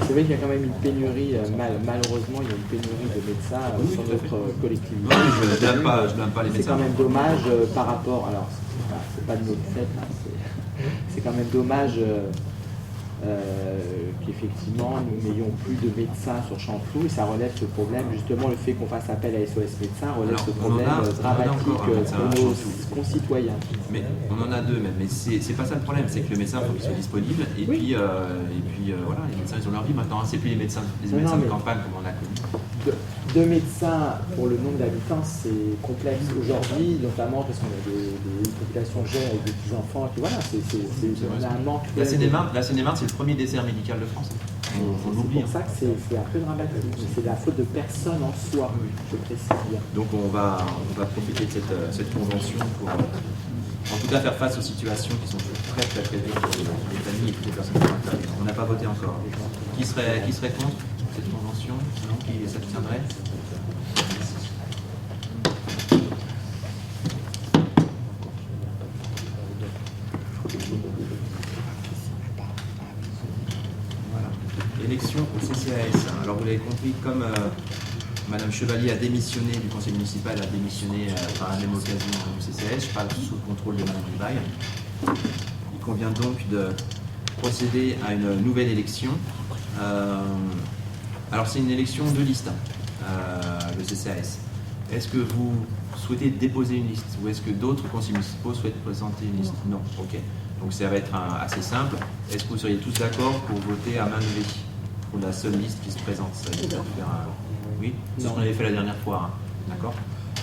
C'est vrai qu'il y a quand même une pénurie, malheureusement, il y a une pénurie de médecins sur notre collectivité. Non, je ne blâme pas les médecins. C'est quand même dommage par rapport... Alors, c'est pas de notre fait, c'est quand même dommage... qu'effectivement nous n'ayons plus de médecins sur Chanteloup et ça relève ce problème, justement le fait qu'on fasse appel à SOS Médecins relève ce problème dramatique pour nos concitoyens. Mais on en a 2 même, mais c'est pas ça le problème, c'est que le médecin faut qu'il soit disponible et puis voilà, les médecins ils ont leur vie maintenant, c'est plus les médecins de campagne comme on a connu. 2 médecins pour le nombre d'habitants c'est complexe aujourd'hui, notamment parce qu'on a des populations jeunes avec des petits-enfants et puis voilà, c'est un manque. La Seine-et-Marne, c'est le premier désert médical de France. On l'oublie. C'est pour ça que c'est un peu dramatique, mais c'est la faute de personne en soi, je précise bien. Donc on va profiter de cette convention pour en tout cas faire face aux situations qui sont très dures pour les familles et toutes les personnes qui sont intervenues. On n'a pas voté encore. Qui serait contre cette convention? Non, qui s'abstiendrait? Élection au CCAS. Alors vous l'avez compris, comme Madame Chevalier a démissionné du conseil municipal, a démissionné par la même occasion du CCAS, je parle sous le contrôle de Madame Dubail. Il convient donc de procéder à une nouvelle élection. Alors c'est une élection de liste, le CCAS. Est-ce que vous souhaitez déposer une liste ou est-ce que d'autres conseils municipaux souhaitent présenter une liste? Non, ok. Donc ça va être assez simple. Est-ce que vous seriez tous d'accord pour voter à main levée pour la seule liste qui se présente? Ça veut dire faire oui, c'est ce qu'on avait fait la dernière fois. D'accord.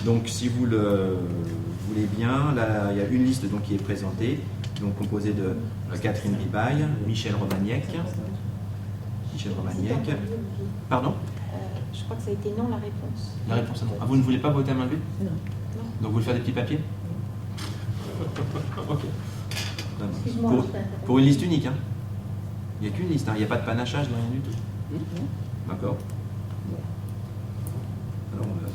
Donc si vous le voulez bien, là, il y a une liste donc, qui est présentée, donc composée de Catherine Ribaille, Michel Romagnac. Pardon? Je crois que ça a été non la réponse. La réponse est non. Ah, vous ne voulez pas voter à main levée? Non. Donc vous voulez faire des petits papiers? Ok. Pour une liste unique, hein. Il n'y a qu'une liste, hein. Il n'y a pas de panachage, rien du tout. D'accord. Alors on vote.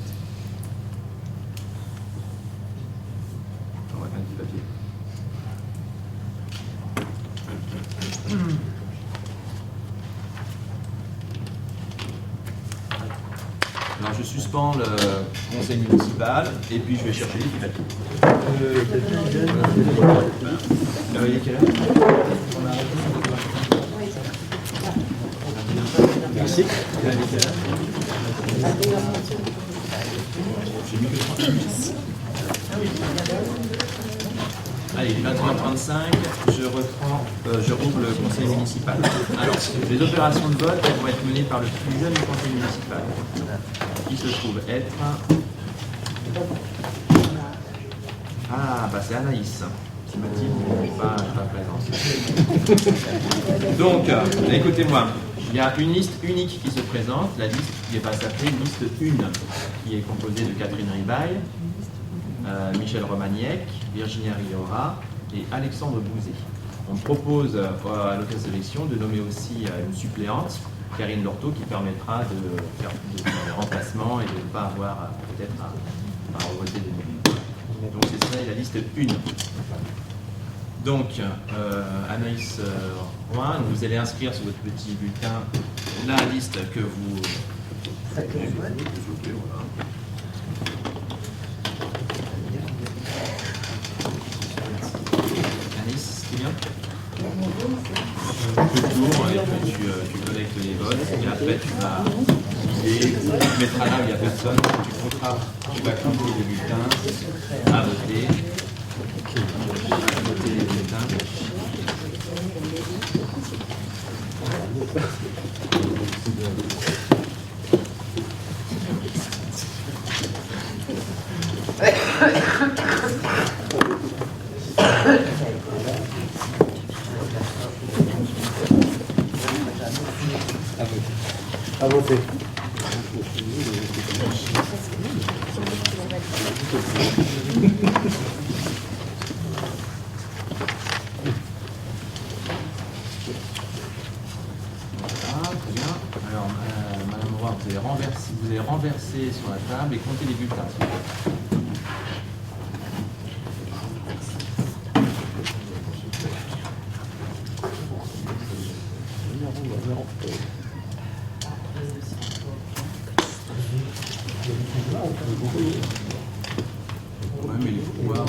papier. Alors je suspends le conseil municipal et puis je vais chercher les papiers. Vous voyez quelle heure? Merci. Allez, 21h35, je rouvre le conseil municipal. Alors, les opérations de vote vont être menées par le plus jeune du conseil municipal, qui se trouve être... Ah, bah c'est Anaïs. Mathilde n'est pas présente. Donc, écoutez-moi, il y a une liste unique qui se présente, la liste qui va s'appeler liste 1, qui est composée de Catherine Ribaille, Michel Romagnac, Virginie Riora et Alexandre Bouzet. On propose à l'occasion de l'élection de nommer aussi une suppléante, Karine Lorteau, qui permettra de faire des remplacements et de ne pas avoir peut-être à revoter des noms. Donc c'est ça la liste 1. Donc Anaïs Rouen, vous allez inscrire sur votre petit bulletin la liste que vous... Anaïs, c'est bien? Tu tournes et puis tu connectes les votes et après tu vas vider, tu mettras là où il n'y a personne, tu compteras, tu vas compter les bulletins à voter. Les bulletins. À voter. Vous allez renverser sur la table et compter les bulletins, s'il vous plaît. Ouais, mais les pouvoirs...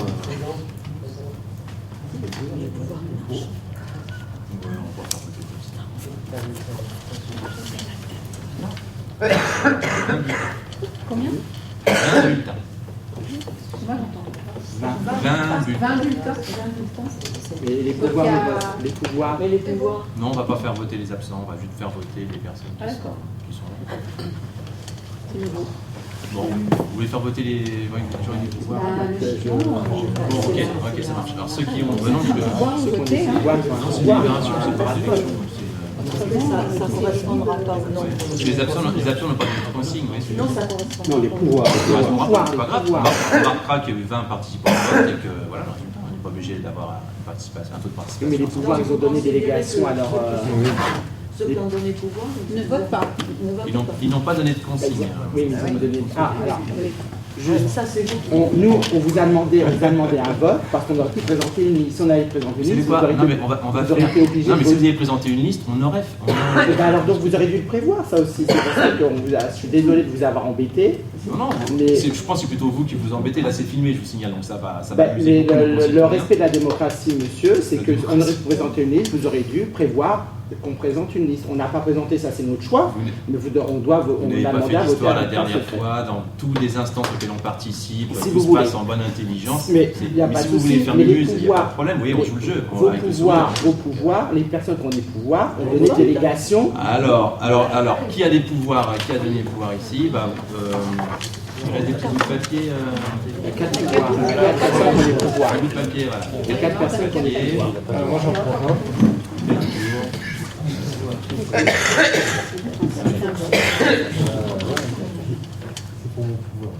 Ouais, on va faire Combien? 20 bulletins. Moi j'entends. 20 bulletins. Et les pouvoirs, Mais les pouvoirs. Non, on va pas faire voter les absents, on va juste faire voter les personnes qui sont là. C'est nouveau. Bon, vous voulez faire voter les pouvoirs? Bon, ok, ça marche. Alors ceux qui ont... non, Voter, hein. non, c'est une libération, c'est pas une élection. Ça correspondra pas. Non. Les absents n'ont pas de consigne, oui. Non, ça correspond. Non, les pouvoirs. C'est pas grave, on remarquera qu'il y a eu 20 participants au vote et que voilà, on n'est pas obligé d'avoir un taux de participation. Mais les pouvoirs, ils ont donné délégation à leur... Ceux qui ont donné pouvoir Ne votent pas. Ils n'ont pas donné de consigne. Oui, mais ils ont donné... Ah, alors... Ça, c'est vous. Nous, on vous a demandé un vote parce qu'on aurait pu présenter une liste. Si on avait présenté une liste, Non, mais on va faire... Non, mais si vous avez présenté une liste, on aurait... Alors donc vous auriez dû le prévoir, ça aussi. C'est pour ça que je suis désolé de vous avoir embêté. Non, mais... je pense que c'est plutôt vous qui vous embêtez. Là, c'est filmé, je vous signale, donc ça va amuser beaucoup le respect de la démocratie, monsieur, c'est qu'on aurait pu présenter une liste, vous aurez dû prévoir qu'on présente une liste. On n'a pas présenté, ça c'est notre choix, mais on vous n'avez a pas demandé fait à voter l'histoire la dernière fois, dans tous les instances auxquelles on participe, si tout se passe en bonne intelligence. Mais si vous voulez faire mieux, il n'y a pas de problème, oui, on joue le jeu. Vos pouvoirs, les personnes qui ont des pouvoirs, ont donné délégation. Alors, qui a des pouvoirs, qui a donné des pouvoirs ici? Il reste des petits bouts de papier. Il y a 4 pouvoirs. Il y a 4 personnes qui ont des pouvoirs. Un bout de papier, voilà. Il y a 4 personnes qui ont des pouvoirs. Moi j'en prends un. C'est pour mon pouvoir.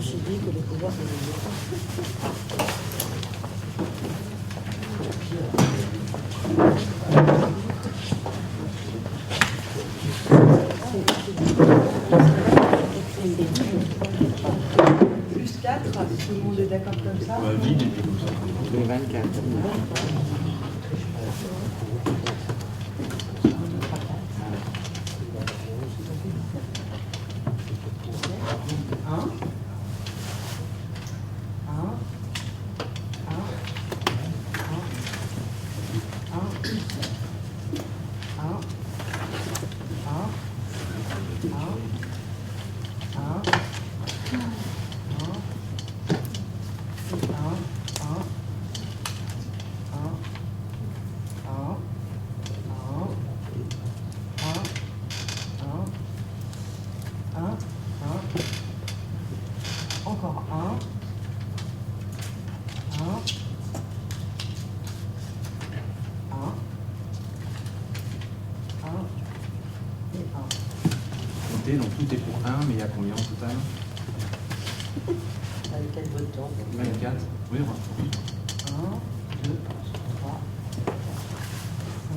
Je dis que les pouvoirs, c'est Tout le monde est d'accord comme ça? Vide et puis comme ça. Le 24. Encore un. Comptez, donc tout est pour 1, mais il y a combien au total? Avec quel bouton? 24. Oui, on va. 1, 2, 3, 4, 5,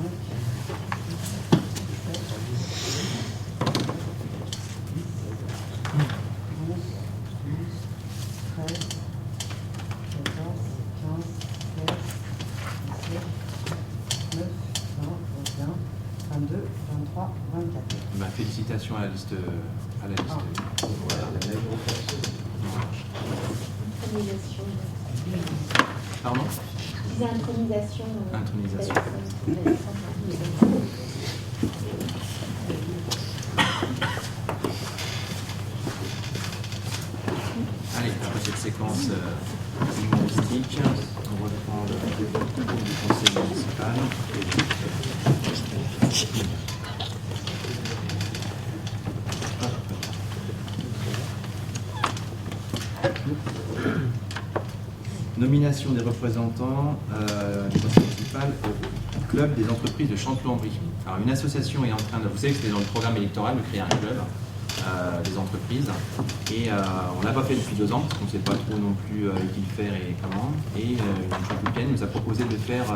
22, 23, 24. Ben, félicitations à la liste. Voilà. Intronisation. Pardon? Je disais intronisation. Intronisation. Allez, après cette séquence humoristique, on reprend le groupe du conseil municipal. Nomination des représentants du conseil municipal au club des entreprises de Chanteloup-en-Brie. Alors une association est en train de, vous savez que c'était dans le programme électoral de créer un club des entreprises et on l'a pas fait depuis 2 ans parce qu'on ne sait pas trop non plus qui le faire et comment. Et une Chanteloupienne nous a proposé de faire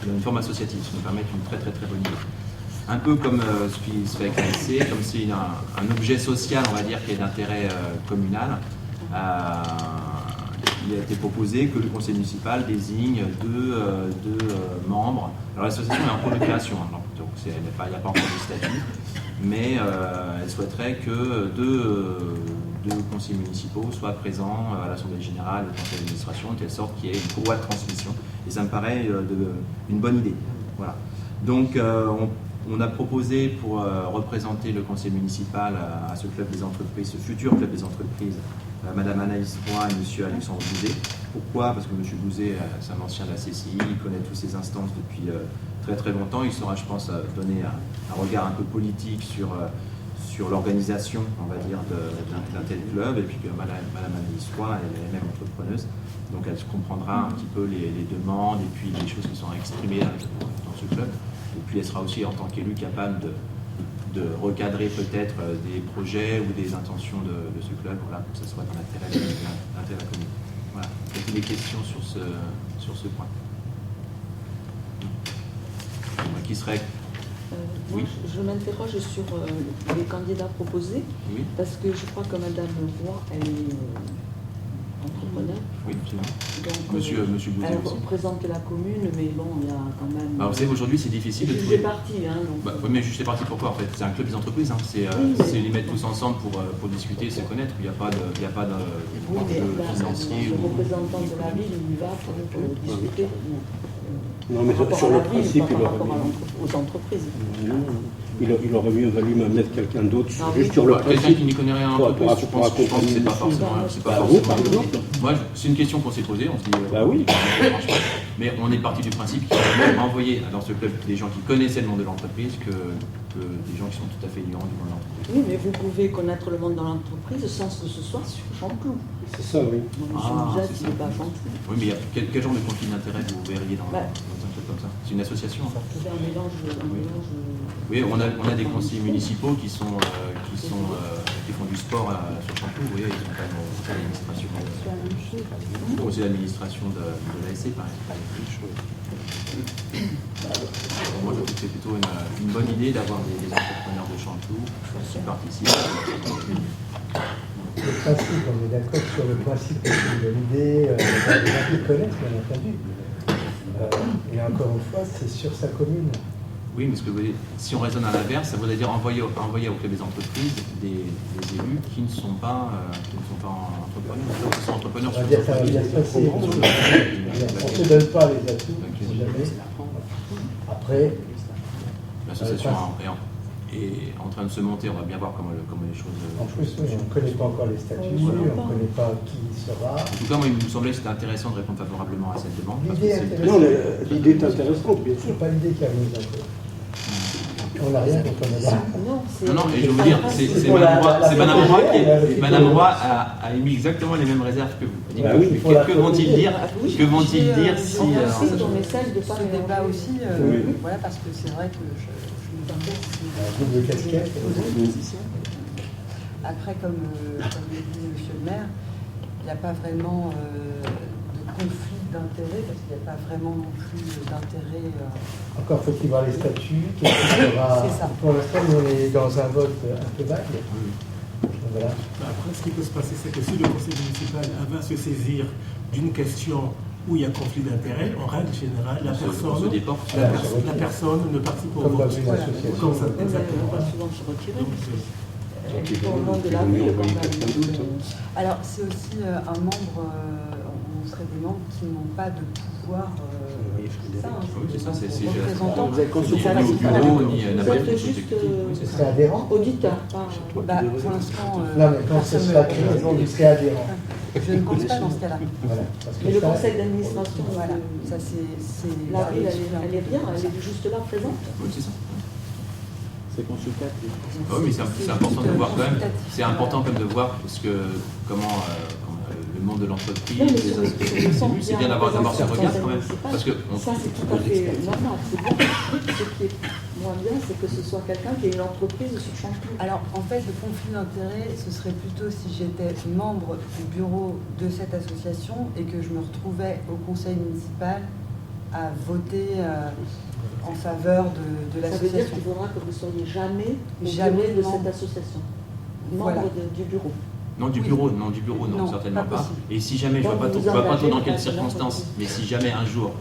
une forme associative, ce qui nous permet une très bonne idée. Un peu comme ce qui se fait avec l'ASC, comme c'est un objet social, on va dire, qui est d'intérêt communal. Il a été proposé que le conseil municipal désigne deux membres. Alors l'association est en cours de création, hein, donc il n'y a pas encore de statut, mais elle souhaiterait que deux conseillers municipaux soient présents à l'Assemblée générale et au conseil d'administration, de telle sorte qu'il y ait une courroie de transmission. Et ça me paraît une bonne idée. Voilà. Donc on a proposé pour représenter le conseil municipal à ce club des entreprises, ce futur club des entreprises, Madame Anaïs Roy et Monsieur Alexandre Bouzet. Pourquoi? Parce que Monsieur Bouzet, c'est un ancien de la CCI, il connaît toutes ces instances depuis très longtemps. Il saura, je pense, donner un regard un peu politique sur l'organisation, on va dire, d'un tel club. Et puis que Madame Anaïs Roy, elle est même entrepreneuse. Donc elle comprendra un petit peu les demandes et puis les choses qui sont exprimées dans ce club. Et puis elle sera aussi, en tant qu'élue, capable de recadrer peut-être des projets ou des intentions de ce club, voilà, pour que ce soit dans l'intérêt commun. Voilà. Est-ce des questions sur ce point? Qui serait... Oui. Je m'interroge sur les candidats proposés, oui. Parce que je crois que Madame Roy, elle est entrepreneur. Oui, absolument. Donc, Monsieur Bouzet elle aussi. représente la commune, mais bon, il y a quand même... Alors, vous savez, aujourd'hui, c'est difficile de trouver... Juger parti, hein. Donc... Bah, oui, mais juger parti pourquoi, en fait? C'est un club des entreprises, hein. C'est les mettre tous ensemble pour discuter, se connaître. Il n'y a pas d'enjeu financier. Le représentant de la ville, il y va pour discuter. Non, mais sur le principe, il aurait aux entreprises. Il aurait mieux valu me mettre quelqu'un d'autre juste oui, sur le quelqu'un principe. qui n'y connaît rien un peu plus, je pense que c'est pas forcément... Par exemple. Moi, c'est une question qu'on s'est posée, on se dit... Bah oui. Franchement, mais on est parti du principe qu'il fallait même envoyer dans ce club des gens qui connaissaient le monde de l'entreprise que des gens qui sont tout à fait ignorants du monde de l'entreprise. Oui, mais vous pouvez connaître le monde de l'entreprise sans que ce soit sur Chanteloup. C'est ça, oui. C'est pas Chanteloup. Oui, mais il y a quel genre de conflit d'intérêt vous verriez dans un club comme ça? C'est une association. C'est un mélange. Oui, on a des conseillers municipaux qui font du sport sur Chanteloup. Vous voyez, ils sont quand même au conseil d'administration de l'ASC, par exemple. Moi, je trouve que c'est plutôt une bonne idée d'avoir des entrepreneurs de Chanteloup qui participent. le principe, on est d'accord sur le principe de l'idée, les gens qui connaissent, bien entendu. Et encore une fois, c'est sur sa commune. Oui, mais ce que vous voulez, si on raisonne à l'inverse, ça voudrait dire envoyer au club des entreprises des élus qui ne sont pas entrepreneurs. Qui sont entrepreneurs Ça va bien se passer. On ne se donne pas les atouts, jamais. Après, l'association est en train de se monter, on va bien voir comment les choses... En plus, on ne connaît pas encore les statuts, on ne connaît pas qui sera. En tout cas, moi, il me semblait que c'était intéressant de répondre favorablement à cette demande. L'idée est intéressante, bien sûr. C'est pas l'idée qui a mis encore. On n'a rien contre Madame. Non, et je veux vous dire, c'est Madame Roy a émis exactement les mêmes réserves que vous. Que vont-ils dire si... ton message de ce débat aussi, voilà, parce que c'est vrai que je me permets double casquette. Après, comme le dit Monsieur le maire, il n'y a pas vraiment de conflit d'intérêt, parce qu'il n'y a pas vraiment non plus d'intérêt. Encore faut-il voir les statuts. Pour l'instant, nous, on est dans un vote un peu vague. Voilà. Après, ce qui peut se passer, c'est que si le conseil municipal va se saisir d'une question où il y a conflit d'intérêt, en règle générale, la personne ne participe pas au vote. Comme ça, on va souvent se retirer. Pour le monde de la ville, quand même. Alors, c'est aussi un membre, on serait des membres qui n'ont pas de pouvoir. C'est ça, c'est représentant. Vous êtes consultant c'est adhérent. Auditeur. Pour l'instant. Non, mais quand ce sera c'est adhérent. Je ne pense pas dans ce cas-là. Voilà, mais le conseil d'administration, voilà, ça c'est. La ville, elle est bien, elle est juste là présente. Oui, c'est ça. C'est consultatif. Oui, mais c'est important de voir quand même. C'est important quand même de voir comment le monde de l'entreprise, les associations, c'est bien d'avoir ce regard quand même. Parce que ça, c'est tout à fait normal. C'est bon. Ce qui est moins bien, c'est que ce soit quelqu'un qui ait une entreprise sur Chanteloup. Alors, en fait, le conflit d'intérêt, ce serait plutôt si j'étais membre du bureau de cette association et que je me retrouvais au conseil municipal à voter en faveur de l'association. Ça veut dire qu'il faudra que vous ne soyez jamais de cette association, membre du bureau. Non, du bureau, non, certainement pas. Et si jamais, je ne vois pas trop dans quelles circonstances, mais si jamais un jour,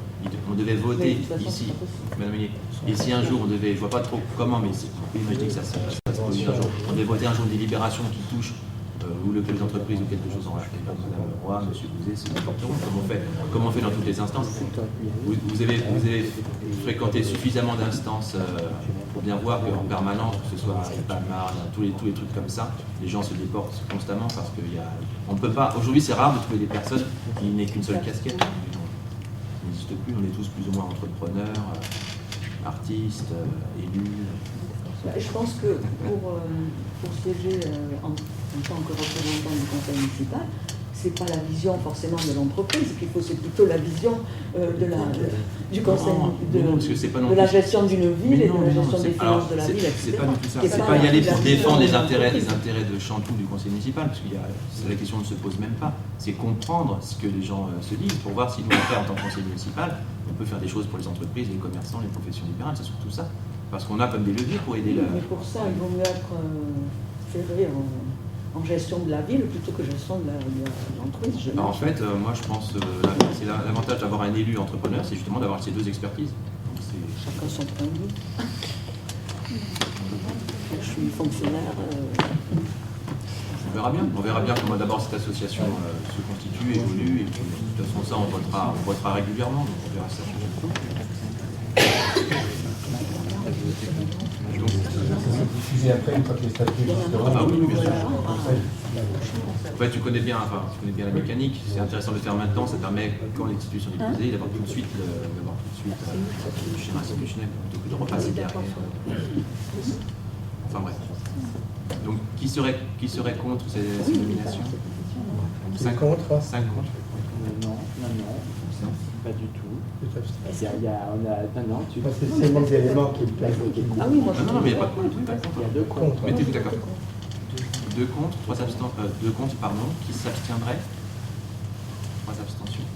on devait voter ici, Madame Meunier, et si un jour on devait, je ne vois pas trop comment, mais imaginez que ça se passe un jour, on devait voter un jour une délibération qui touche ou le club d'entreprise ou quelque chose en racheté par Madame Roy, Monsieur Bouzet, c'est important, comme on fait dans toutes les instances. Vous avez fréquenté suffisamment d'instances pour bien voir qu'en permanence, que ce soit Palmar, tous les trucs comme ça, les gens se déportent constamment parce qu'on ne peut pas. Aujourd'hui, c'est rare de trouver des personnes qui n'aient qu'une seule casquette. Ça n'existe plus, on est tous plus ou moins entrepreneurs, artistes, élus. Je pense que pour siéger en tant que représentant du conseil municipal, c'est pas la vision forcément de l'entreprise qu'il faut, c'est plutôt la vision du conseil, de la gestion d'une ville et de la gestion des finances de la ville, etc. C'est pas du tout ça. C'est pas y aller pour défendre les intérêts de Chanteloup du conseil municipal, parce que la question ne se pose même pas. C'est comprendre ce que les gens se disent pour voir si nous, en tant que conseil municipal, on peut faire des choses pour les entreprises, les commerçants, les professions libérales, c'est surtout ça. Parce qu'on a comme des leviers pour aider Mais pour ça, il vaut mieux être ferré en gestion de la ville plutôt que gestion de l'entreprise. En fait, moi je pense que c'est l'avantage d'avoir un élu entrepreneur, c'est justement d'avoir ces deux expertises. Chacun son point de vue. Je suis fonctionnaire. On verra bien comment d'abord cette association se constitue, évolue, et puis de toute façon ça on votera régulièrement, donc on verra ça. Diffuser après une fois que les statuts seront. Ah oui, bien sûr. En fait, tu connais bien la mécanique. C'est intéressant de le faire maintenant. Ça permet, quand les statuts sont diffusés, d'avoir tout de suite le schéma institutionnel plutôt que de repasser derrière. Enfin bref. Donc, qui serait contre ces nominations 5 contre. 5 contre. Non, pas du tout. C'est le manque d'éléments qui me plaisent. Ah oui, moi non, mais il n'y a pas de contre. Il y a 2 contre. Mettez-vous d'accord. 2 contre, 2 contre, pardon. Qui s'abstiendrait 3 abstentions.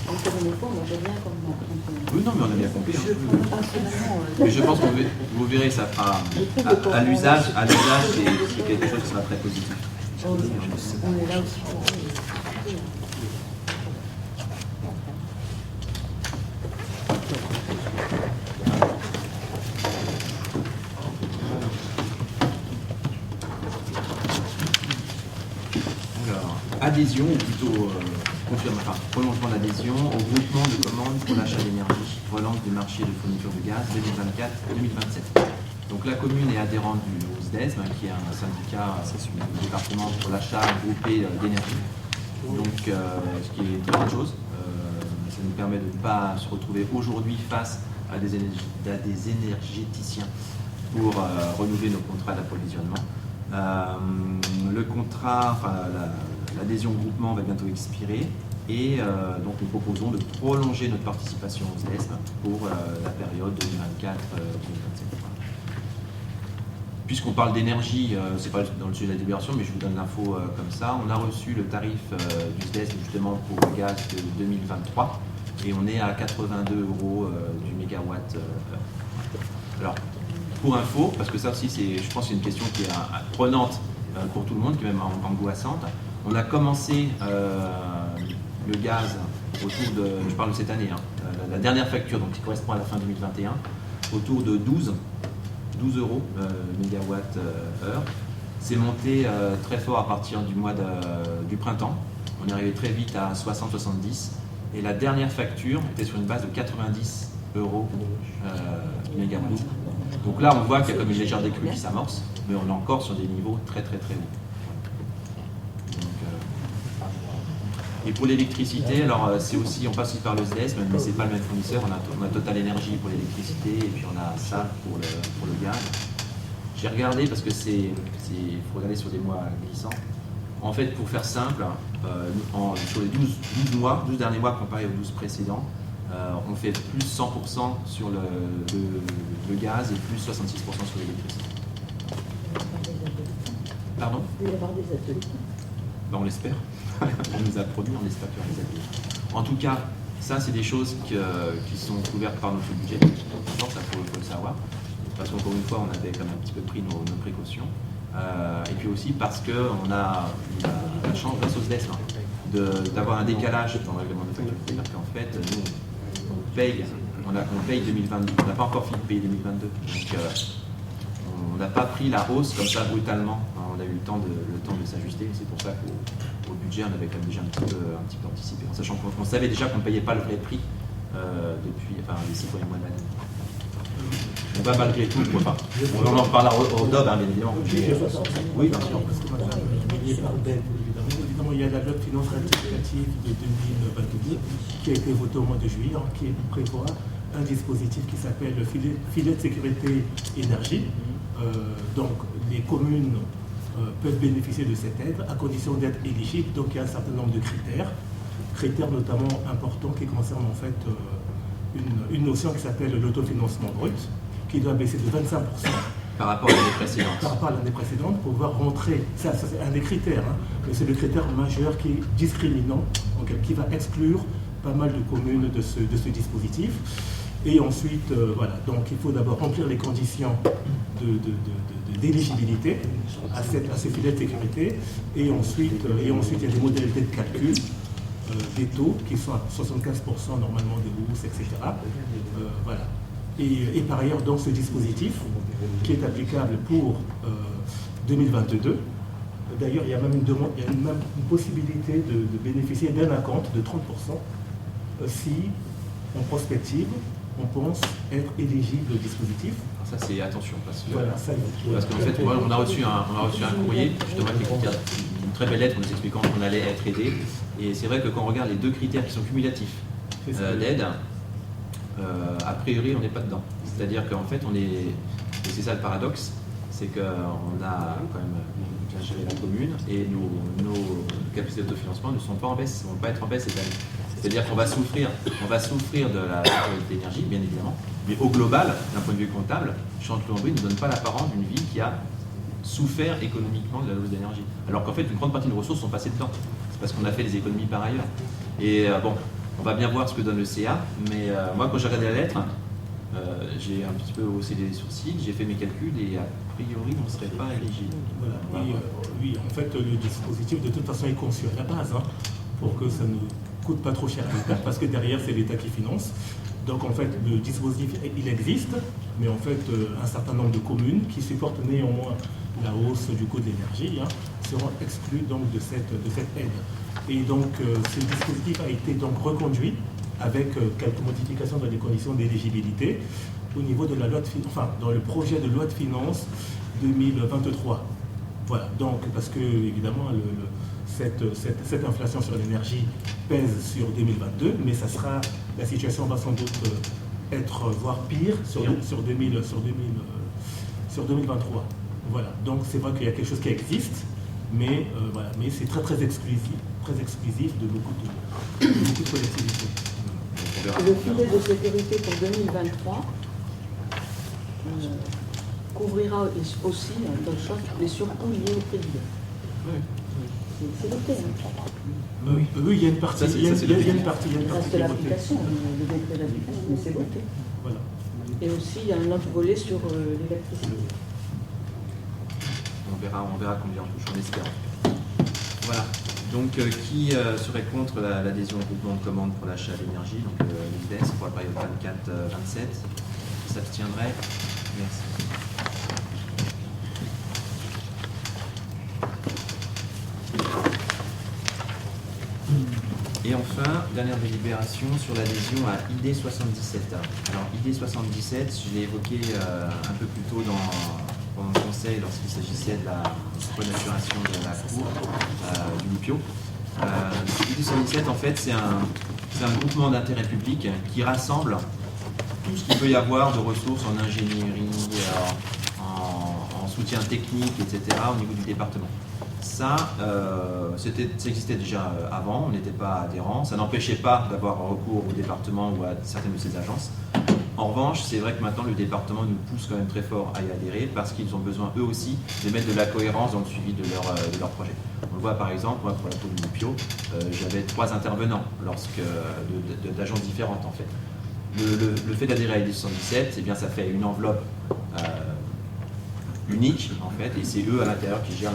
Encore une première fois, moi j'ai bien comme Oui, non, mais on a bien compris. Je prends personnellement. Mais je pense que vous verrez, ça fera à l'usage, c'est quelque chose qui sera très positif. On est là aussi pour. Alors, adhésion, ou plutôt prolongement d'adhésion au groupement de commandes pour l'achat d'énergie, relance du marché de fourniture de gaz 2024-2027. Donc la commune est adhérente au SDESM, qui est un syndicat du département pour l'achat groupé d'énergie. Donc ce qui est une très bonne chose, ça nous permet de ne pas se retrouver aujourd'hui face à des énergéticiens pour renouveler nos contrats d'approvisionnement. Le contrat, l'adhésion au groupement va bientôt expirer et donc nous proposons de prolonger notre participation au SDESM pour la période 2024-2027. Puisqu'on parle d'énergie, c'est pas dans le sujet de la délibération, mais je vous donne l'info comme ça. On a reçu le tarif du SDESM justement pour le gaz de 2023 et on est à 82 € du mégawatt heure. Alors, pour info, parce que ça aussi, je pense que c'est une question qui est prenante pour tout le monde, qui est même angoissante. On a commencé le gaz autour de, je parle de cette année, la dernière facture, donc qui correspond à la fin 2021, autour de 12 € mégawatt heure. C'est monté très fort à partir du mois du printemps. On est arrivé très vite à 60-70 et la dernière facture était sur une base de 90 € mégawatt. Donc là, on voit qu'il y a comme une légère décrue qui s'amorce, mais on est encore sur des niveaux très très très hauts. Et pour l'électricité, alors c'est aussi, on passe aussi par le SDESM, mais c'est pas le même fournisseur. On a Total Energy pour l'électricité et puis on a SAL pour le gaz. J'ai regardé parce que il faut regarder sur des mois glissants. En fait, pour faire simple, sur les 12 derniers mois comparé aux 12 précédents, on fait plus 100% sur le gaz et plus 66% sur l'électricité. Pardon ? Il va y avoir des ateliers. Ben, on l'espère. On nous a promis, on espère qu'il y aura des ateliers. En tout cas, ça, c'est des choses qui sont couvertes par notre budget. Ça, faut le savoir. Parce qu'encore une fois, on avait quand même un petit peu pris nos précautions. Et puis aussi parce qu'on a la chance, grâce au SDESM, d'avoir un décalage dans le règlement de facture. C'est-à-dire qu'en fait, nous, on paye 2022. On n'a pas encore fini de payer 2022. Donc, on n'a pas pris la hausse comme ça brutalement. On a eu le temps de s'ajuster. C'est pour ça qu'au budget, on avait quand même déjà un petit peu anticipé. En sachant qu'on savait déjà qu'on ne payait pas le vrai prix depuis les 6 premiers mois de l'année. On va malgré tout, on en reparlera au DOB, bien évidemment. Oui, bien sûr. Évidemment, il y a la loi de finances rectificative de 2022 qui a été votée au mois de juillet, qui prévoit un dispositif qui s'appelle le filet de sécurité énergie. Donc, les communes peuvent bénéficier de cette aide à condition d'être éligibles. Donc, il y a un certain nombre de critères notamment importants qui concernent en fait une notion qui s'appelle l'autofinancement brut, qui doit baisser de 25%. Par rapport à l'année précédente. Par rapport à l'année précédente, pour pouvoir rentrer, ça c'est un des critères, mais c'est le critère majeur qui est discriminant, donc, qui va exclure pas mal de communes de ce dispositif. Et ensuite, voilà, donc il faut d'abord remplir les conditions d'éligibilité à ce filet de sécurité, et ensuite il y a des modalités de calcul, des taux qui sont à 75% normalement des bourses, etc. Voilà. Et par ailleurs, dans ce dispositif, qui est applicable pour 2022, d'ailleurs, il y a même une possibilité de bénéficier d'un acompte de 30% si, en prospective, on pense être éligible au dispositif. Ça, c'est attention, parce qu'en fait, on a reçu un courrier, justement, qui est une très belle lettre nous expliquant qu'on allait être aidé. Et c'est vrai que quand on regarde les deux critères qui sont cumulatifs d'aide, a priori, on n'est pas dedans. C'est-à-dire qu'en fait, et c'est ça le paradoxe, c'est qu'on a quand même bien géré la commune et nos capacités d'autofinancement ne sont pas en baisse, ne vont pas être en baisse cette année. C'est-à-dire qu'on va souffrir de la sécurité d'énergie, bien évidemment, mais au global, d'un point de vue comptable, Chanteloup-en-Brie ne donne pas l'apparence d'une ville qui a souffert économiquement de la hausse d'énergie. Alors qu'en fait, une grande partie de nos ressources sont passées dedans. C'est parce qu'on a fait des économies par ailleurs. Et On va bien voir ce que donne le CA, mais moi quand j'ai regardé la lettre, j'ai un petit peu haussé les sourcils, j'ai fait mes calculs et a priori on ne serait pas éligible. Voilà. Oui, en fait le dispositif de toute façon est conçu à la base pour que ça ne coûte pas trop cher à l'État, parce que derrière c'est l'État qui finance. Donc en fait le dispositif il existe, mais en fait un certain nombre de communes qui supportent néanmoins la hausse du coût de l'énergie seront exclues donc de cette aide. Et donc ce dispositif a été donc reconduit avec quelques modifications dans les conditions d'éligibilité au niveau de la loi dans le projet de loi de finances 2023. Voilà, donc parce que évidemment cette inflation sur l'énergie pèse sur 2022, mais la situation va sans doute être voire pire sur 2023. Voilà, donc c'est vrai qu'il y a quelque chose qui existe, mais voilà, mais c'est très exclusif de beaucoup de collectivités. Le filet de sécurité pour 2023 couvrira aussi les surcoûts liés au prix de l'eau. C'est noté. Oui, il y a une partie. Il reste l'application, le décret d'application, mais c'est voté. Voilà. Et aussi, il y a un autre volet sur l'électricité. On verra combien on touche, on espère. Voilà. Donc, qui serait contre l'adhésion au groupement de commande pour l'achat d'énergie, donc l'IDES pour la période 24-27, qui s'abstiendrait? Merci. Et enfin, dernière délibération sur l'adhésion à ID 77. Alors, ID 77, je l'ai évoqué un peu plus tôt pendant le conseil lorsqu'il s'agissait de la renaturation de la cour du Lupio. ID 77, en fait, c'est un groupement d'intérêt public qui rassemble tout ce qu'il peut y avoir de ressources en ingénierie, en soutien technique, etc. au niveau du département. Ça existait déjà avant, on n'était pas adhérent, ça n'empêchait pas d'avoir recours au département ou à certaines de ses agences. En revanche, c'est vrai que maintenant le département nous pousse quand même très fort à y adhérer parce qu'ils ont besoin eux aussi de mettre de la cohérence dans le suivi de leur projet. On le voit par exemple, moi pour la commune du Pio, j'avais 3 intervenants d'agences différentes en fait. Le fait d'adhérer à ID 77, eh bien, ça fait une enveloppe unique en fait, et c'est eux à l'intérieur qui gèrent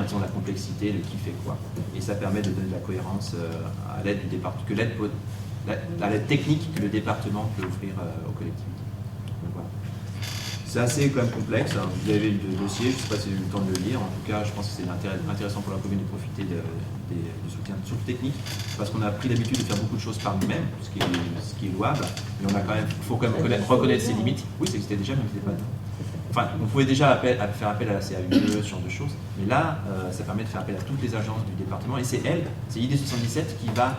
disons, la complexité, le qui fait quoi. Et ça permet de donner de la cohérence à l'aide du département, à l'aide technique que le département peut offrir aux collectivités. Donc, voilà. C'est assez quand même complexe, hein. Vous avez le dossier, je ne sais pas si vous avez eu le temps de le lire, en tout cas je pense que c'est intéressant pour la commune de profiter du soutien surtout technique, parce qu'on a pris l'habitude de faire beaucoup de choses par nous-mêmes, ce qui est louable, mais il faut quand même reconnaître ses limites. Oui, ça existait déjà, mais on n'était pas dedans. Enfin, on pouvait déjà faire appel à la CAUE, ce genre de choses, mais là, ça permet de faire appel à toutes les agences du département, et c'est ID 77 qui va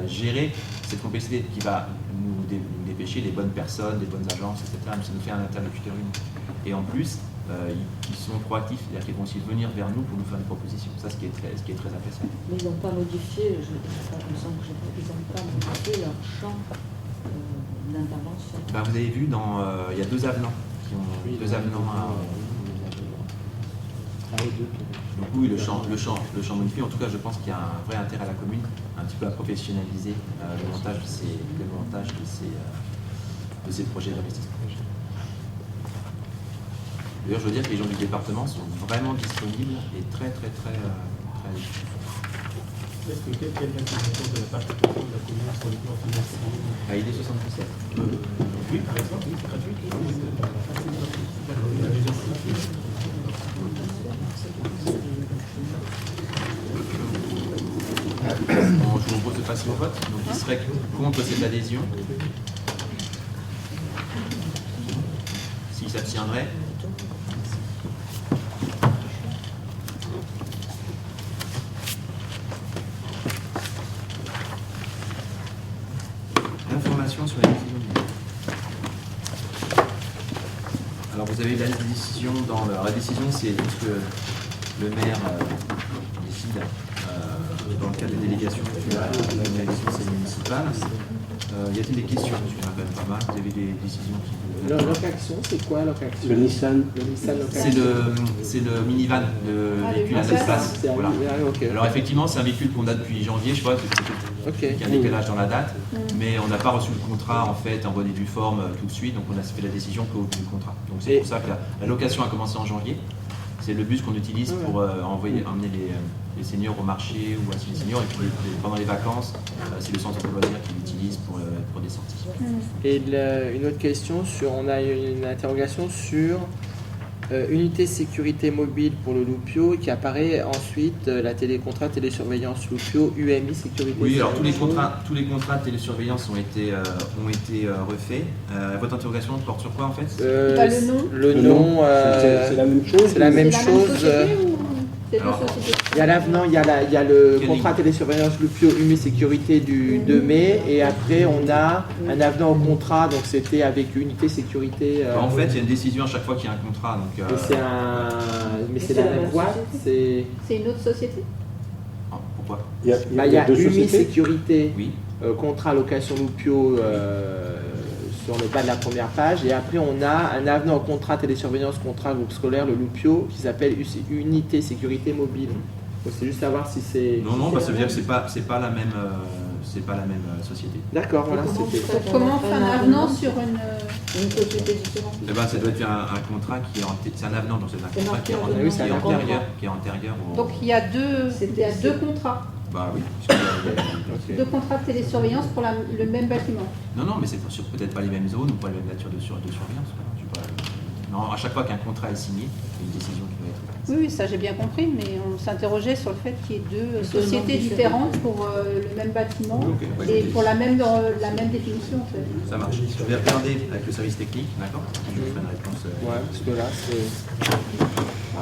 gérer cette complexité, qui va nous dépêcher les bonnes personnes, les bonnes agences, etc. Ça nous fait un interlocuteur unique. Et en plus, ils sont proactifs, c'est-à-dire qu'ils vont aussi venir vers nous pour nous faire des propositions. Ça, ce qui est très appréciable. Mais ils n'ont pas modifié, il me semble que ils n'ont pas modifié leur champ d'intervention. Ben, vous avez vu, il y a 2 avenants. Deux avenants donc oui, le champ modifié. En tout cas, je pense qu'il y a un vrai intérêt à la commune, un petit peu à professionnaliser le montage de ces projets d'investissement. D'ailleurs, je veux dire que les gens du département sont vraiment disponibles et très. Est-ce que quelqu'un a de la participation de la commune sur le plan financier à ID 77 oui, par exemple, oui, c'est gratuit. Je vous propose de passer au vote. Donc, qui serait contre cette adhésion? S'il s'abstiendrait? Information sur les décisions du maire. Alors vous avez la décision la décision, c'est tout ce que le maire décide dans le cadre des délégations municipales. Y a-t-il des questions? Parce qu'il y en a quand même pas mal. Vous avez des décisions qui... Location, c'est quoi location? Le Nissan. C'est le minivan, le véhicule à 7 places. Voilà. Okay. Alors effectivement, c'est un véhicule qu'on a depuis janvier, je crois, Ok. un décalage dans la date, mais on n'a pas reçu le contrat en fait en bonne et due forme tout de suite, donc on a fait la décision qu'au bout du contrat. Donc c'est pour ça que la location a commencé en janvier. C'est le bus qu'on utilise pour emmener les seniors au marché ou assister les seniors, et puis pendant les vacances, c'est le centre de loisirs qui l'utilise pour des sorties. Et une autre question, on a une interrogation sur unité sécurité mobile pour le Loupio qui apparaît ensuite la télécontrat télésurveillance Loupio UMI sécurité. Oui, alors tous les contrats de télésurveillance ont été refaits. Votre interrogation porte sur quoi en fait? Le nom. Le nom, c'est la même chose. C'est la même chose. Alors, il y a l'avenant, il y a le contrat télésurveillance Loupio UMI sécurité du 2 mai, et après on a un avenant au contrat, donc c'était avec unité sécurité. En fait, il y a une décision à chaque fois qu'il y a un contrat. Donc, mais c'est la même boîte. C'est une autre société. Pourquoi? Il y a deux UMI sociétés. sécurité, Oui. contrat location Loupio sur le bas de la première page, et après on a un avenant au contrat télésurveillance contrat groupe scolaire le Loupio qui s'appelle unité sécurité mobile. Donc c'est juste savoir si c'est. Non, bah, ça veut dire que c'est pas la même société. D'accord, voilà. C'était. Comment on fait un avenant sur une société différente? Eh ben, ça doit être un contrat qui est c'est un avenant, donc c'est un contrat qui est antérieur au. Donc il y a deux contrats. Bah oui. Deux contrats de télésurveillance pour le même bâtiment. Non, mais c'est sur peut-être pas les mêmes zones ou pas les mêmes natures de surveillance. Non, à chaque fois qu'un contrat est signé, il y a une décision qui doit être prise. Oui, ça j'ai bien compris, mais on s'interrogeait sur le fait qu'il y ait deux sociétés différentes pour le même bâtiment et pour la même définition en fait. Ça marche. Je vais regarder avec le service technique, d'accord? Je vous ferai une réponse. Ouais, parce que là c'est.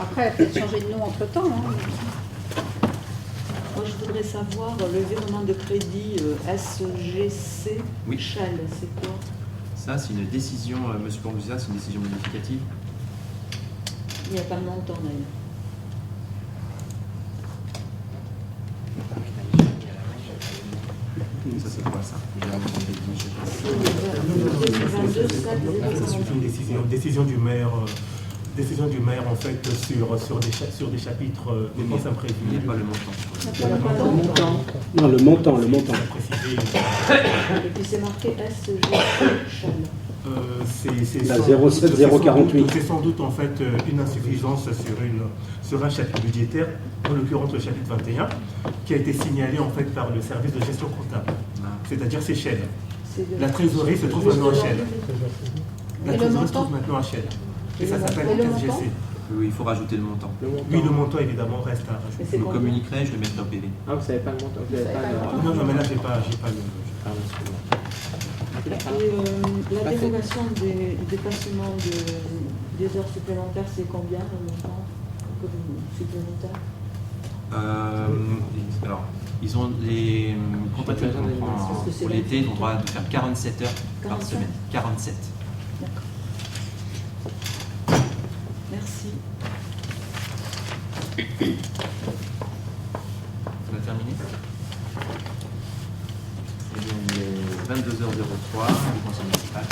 Après, elle a peut-être changé de nom entre temps. Moi, je voudrais savoir le virement de crédit SGC Shell, c'est quoi? Ça, c'est une décision, monsieur Pambouza, c'est une décision modificative. Il n'y a pas de montant d'ailleurs. Ça, c'est quoi ça? C'est une décision du maire. Décision du maire en fait sur des chapitres dépenses imprévues. Il n'y a pas le montant. Non, le montant. Et puis c'est marqué SGC. C'est la 07048. C'est sans doute en fait une insuffisance sur un chapitre budgétaire, en l'occurrence le chapitre 21, qui a été signalé en fait par le service de gestion comptable. C'est-à-dire c'est Shell. La trésorerie se trouve maintenant à Shell. La trésorerie se trouve maintenant à Shell. Et ça s'appelle SGC. Oui, il faut rajouter le montant. Oui, le montant évidemment reste à rajouter. Je le communiquerai, je le mettrai au PV. Ah, vous savez pas le montant, vous n'avez pas le. Non, mais là j'ai pas le. Et la dérogation des dépassements des heures supplémentaires, c'est combien le montant supplémentaire? Alors, ils ont les contractuels pour l'été, ils ont le droit de faire 47 heures par semaine. 47. D'accord. Merci. On a terminé. Et bien, il est 22h03, le conseil municipal.